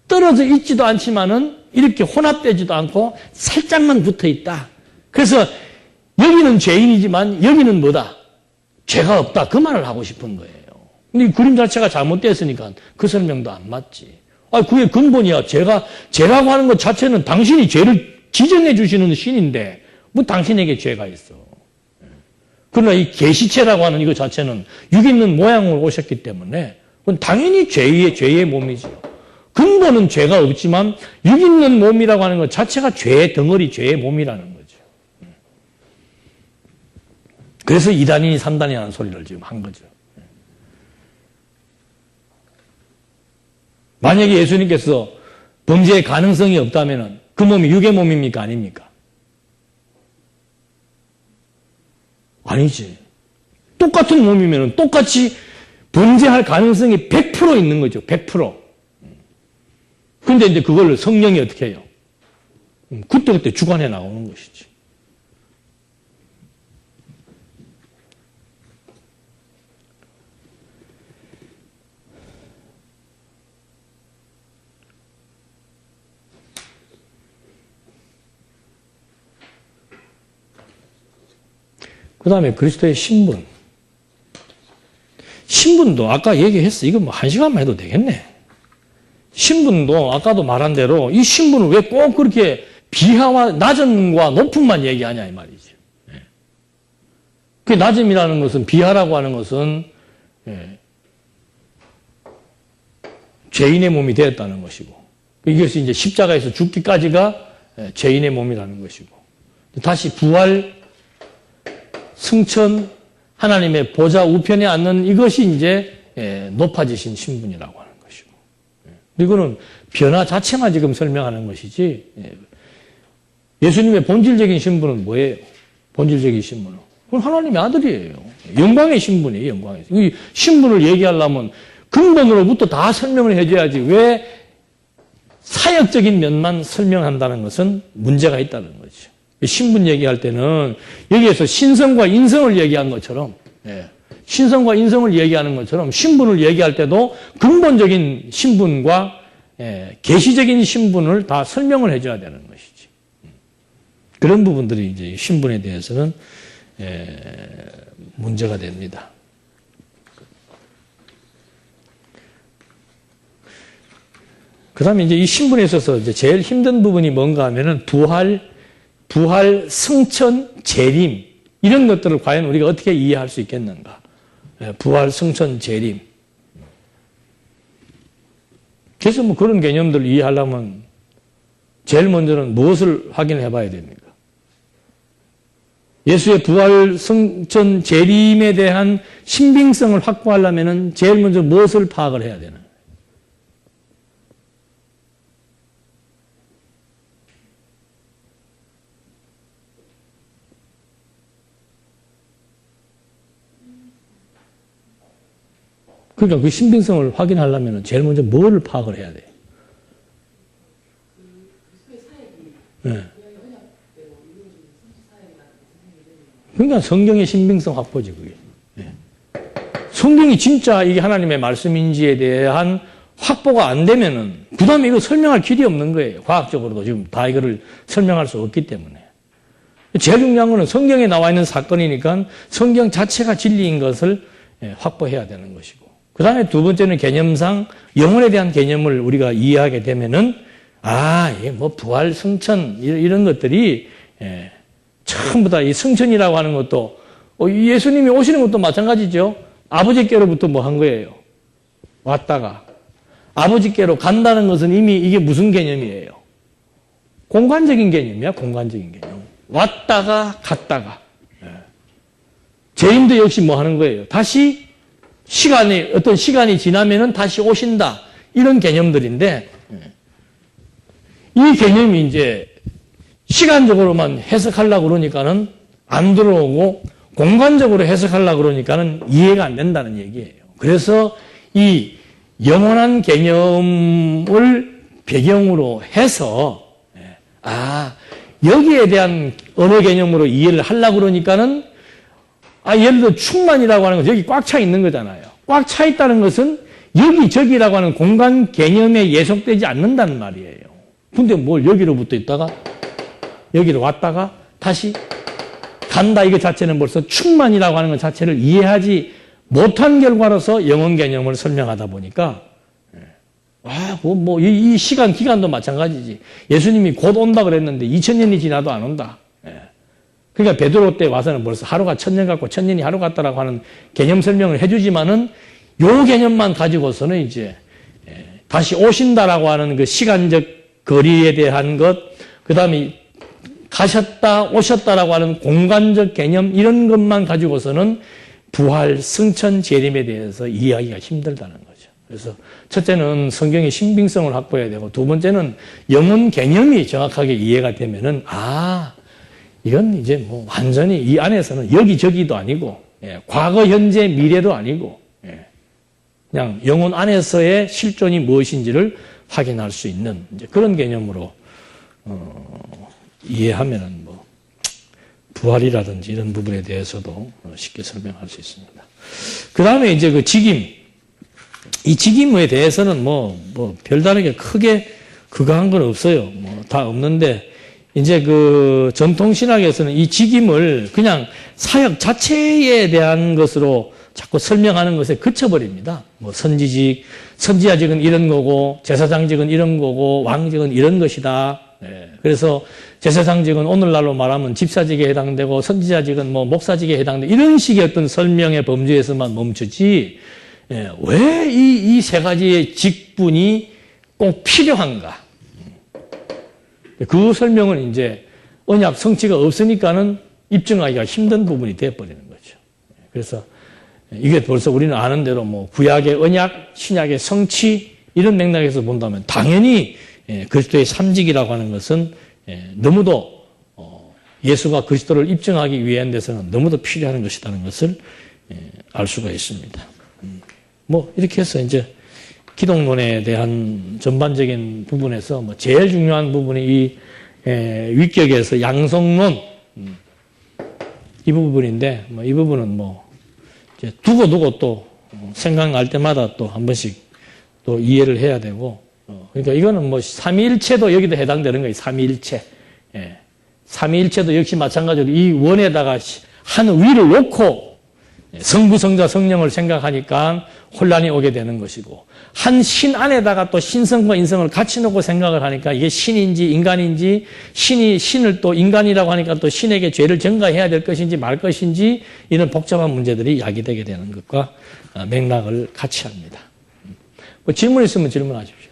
떨어져 있지도 않지만은 이렇게 혼합되지도 않고 살짝만 붙어 있다. 그래서 여기는 죄인이지만 여기는 뭐다? 죄가 없다. 그 말을 하고 싶은 거예요. 근데 이 그림 자체가 잘못됐으니까 그 설명도 안 맞지. 그게 근본이야. 죄라고 하는 것 자체는 당신이 죄를 지정해 주시는 신인데 뭐 당신에게 죄가 있어. 그러나 이 계시체라고 하는 이거 자체는 육 있는 모양으로 오셨기 때문에 그건 당연히 죄의 몸이죠. 근본은 죄가 없지만 육 있는 몸이라고 하는 것 자체가 죄의 덩어리, 죄의 몸이라는 거죠. 그래서 2단이니 3단이라는 소리를 지금 한 거죠. 만약에 예수님께서 범죄의 가능성이 없다면 그 몸이 육의 몸입니까? 아닙니까? 아니지. 똑같은 몸이면 똑같이 범죄할 가능성이 100% 있는 거죠. 100%. 근데 이제 그걸 성령이 어떻게 해요? 그때그때 주관해 나오는 것이지. 그 다음에 그리스도의 신분. 신분도 아까 얘기했어. 이거 뭐 1시간만 해도 되겠네. 신분도 아까도 말한 대로 이 신분을 왜 꼭 그렇게 비하와 낮음과 높음만 얘기하냐 이 말이지. 그 낮음이라는 것은 비하라고 하는 것은 죄인의 몸이 되었다는 것이고 이것이 이제 십자가에서 죽기까지가 죄인의 몸이라는 것이고 다시 부활 승천 하나님의 보좌 우편에 앉는 이것이 이제 높아지신 신분이라고 하는 것이고 이거는 변화 자체만 지금 설명하는 것이지 예수님의 본질적인 신분은 뭐예요? 본질적인 신분은 그건 하나님의 아들이에요. 영광의 신분이에요. 영광의 이 신분을 얘기하려면 근본으로부터 다 설명을 해줘야지 왜 사역적인 면만 설명한다는 것은 문제가 있다는 거죠. 신분 얘기할 때는 여기에서 신성과 인성을 얘기한 것처럼 신성과 인성을 얘기하는 것처럼 신분을 얘기할 때도 근본적인 신분과 계시적인 신분을 다 설명을 해줘야 되는 것이지. 그런 부분들이 이제 신분에 대해서는 문제가 됩니다. 그 다음에 이제 이 신분에 있어서 이제 제일 힘든 부분이 뭔가 하면은 부활, 승천, 재림 이런 것들을 과연 우리가 어떻게 이해할 수 있겠는가? 부활, 승천, 재림. 그래서 뭐 그런 개념들을 이해하려면 제일 먼저는 무엇을 확인해 봐야 됩니까? 예수의 부활, 승천, 재림에 대한 신빙성을 확보하려면 제일 먼저 무엇을 파악을 해야 되나? 그러니까 그 신빙성을 확인하려면 제일 먼저 뭐를 파악을 해야 돼요? 네. 그러니까 성경의 신빙성 확보지 그게. 네. 성경이 진짜 이게 하나님의 말씀인지에 대한 확보가 안 되면은 그 다음에 이거 설명할 길이 없는 거예요. 과학적으로도 지금 다 이거를 설명할 수 없기 때문에. 제일 중요한 거는 성경에 나와 있는 사건이니까 성경 자체가 진리인 것을 확보해야 되는 것이고. 그 다음에 두 번째는 개념상 영혼에 대한 개념을 우리가 이해하게 되면은 뭐 부활, 승천 이런 것들이 전부 다 이 승천이라고 하는 것도 예수님이 오시는 것도 마찬가지죠. 아버지께로부터 뭐 한 거예요? 왔다가 아버지께로 간다는 것은 이미 이게 무슨 개념이에요? 공간적인 개념이야. 공간적인 개념. 왔다가 갔다가. 죄인도 역시 뭐 하는 거예요? 다시 어떤 시간이 지나면은 다시 오신다. 이런 개념들인데, 이 개념이 이제 시간적으로만 해석하려고 그러니까는 안 들어오고, 공간적으로 해석하려고 그러니까는 이해가 안 된다는 얘기예요. 그래서 이 영원한 개념을 배경으로 해서, 여기에 대한 언어 개념으로 이해를 하려고 그러니까는 예를 들어 충만이라고 하는 것은 여기 꽉 차 있는 거잖아요. 꽉 차 있다는 것은 여기저기라고 하는 공간 개념에 예속되지 않는다는 말이에요. 근데 뭘 여기로부터 있다가 여기로 왔다가 다시 간다 이거 자체는 벌써 충만이라고 하는 것 자체를 이해하지 못한 결과로서 영혼 개념을 설명하다 보니까 이 시간 기간도 마찬가지지. 예수님이 곧 온다 그랬는데 2000년이 지나도 안 온다. 그러니까 베드로 때 와서는 벌써 하루가 1000년 같고 1000년이 하루 같다라고 하는 개념 설명을 해주지만은 요 개념만 가지고서는 이제 다시 오신다라고 하는 그 시간적 거리에 대한 것, 그 다음에 가셨다, 오셨다라고 하는 공간적 개념, 이런 것만 가지고서는 부활, 승천, 재림에 대해서 이해하기가 힘들다는 거죠. 그래서 첫째는 성경의 신빙성을 확보해야 되고, 두 번째는 영혼 개념이 정확하게 이해가 되면은, 이건 이제 뭐 완전히 이 안에서는 여기저기도 아니고, 과거, 현재, 미래도 아니고, 그냥 영혼 안에서의 실존이 무엇인지를 확인할 수 있는 이제 그런 개념으로 이해하면은 뭐 부활이라든지 이런 부분에 대해서도 쉽게 설명할 수 있습니다. 그 다음에 이제 그 직임, 이 직임에 대해서는 뭐 별다르게 크게 그거 한 건 없어요. 뭐 다 없는데 이제 그 전통 신학에서는 이 직임을 그냥 사역 자체에 대한 것으로 자꾸 설명하는 것에 그쳐버립니다. 뭐 선지자직은 이런 거고, 제사장직은 이런 거고, 왕직은 이런 것이다. 그래서 제사장직은 오늘날로 말하면 집사직에 해당되고, 선지자직은 뭐 목사직에 해당되고, 이런 식의 어떤 설명의 범주에서만 멈추지, 왜 이 세 가지의 직분이 꼭 필요한가? 그 설명은 이제 언약 성취가 없으니까는 입증하기가 힘든 부분이 되어버리는 거죠. 그래서 이게 벌써 우리는 아는 대로 뭐 구약의 언약, 신약의 성취 이런 맥락에서 본다면 당연히 그리스도의 삼직이라고 하는 것은 너무도 예수가 그리스도를 입증하기 위한 데서는 너무도 필요한 것이라는 것을 알 수가 있습니다. 뭐 이렇게 해서 이제 기독론에 대한 전반적인 부분에서 뭐 제일 중요한 부분이 이 위격에서 양성론 이 부분인데 뭐 이 부분은 뭐 이제 두고 또 생각날 때마다 또 한 번씩 또 이해를 해야 되고, 그러니까 이거는 뭐 삼위일체도 여기도 해당되는 거예요. 삼위일체. 삼위일체도 역시 마찬가지로 이 원에다가 한 위를 놓고 성부, 성자, 성령을 생각하니까 혼란이 오게 되는 것이고, 한 신 안에다가 또 신성과 인성을 같이 놓고 생각을 하니까 이게 신인지 인간인지, 신을 또 인간이라고 하니까 또 신에게 죄를 전가해야 될 것인지 말 것인지, 이런 복잡한 문제들이 야기되게 되는 것과 맥락을 같이 합니다. 뭐 질문 있으면 질문하십시오.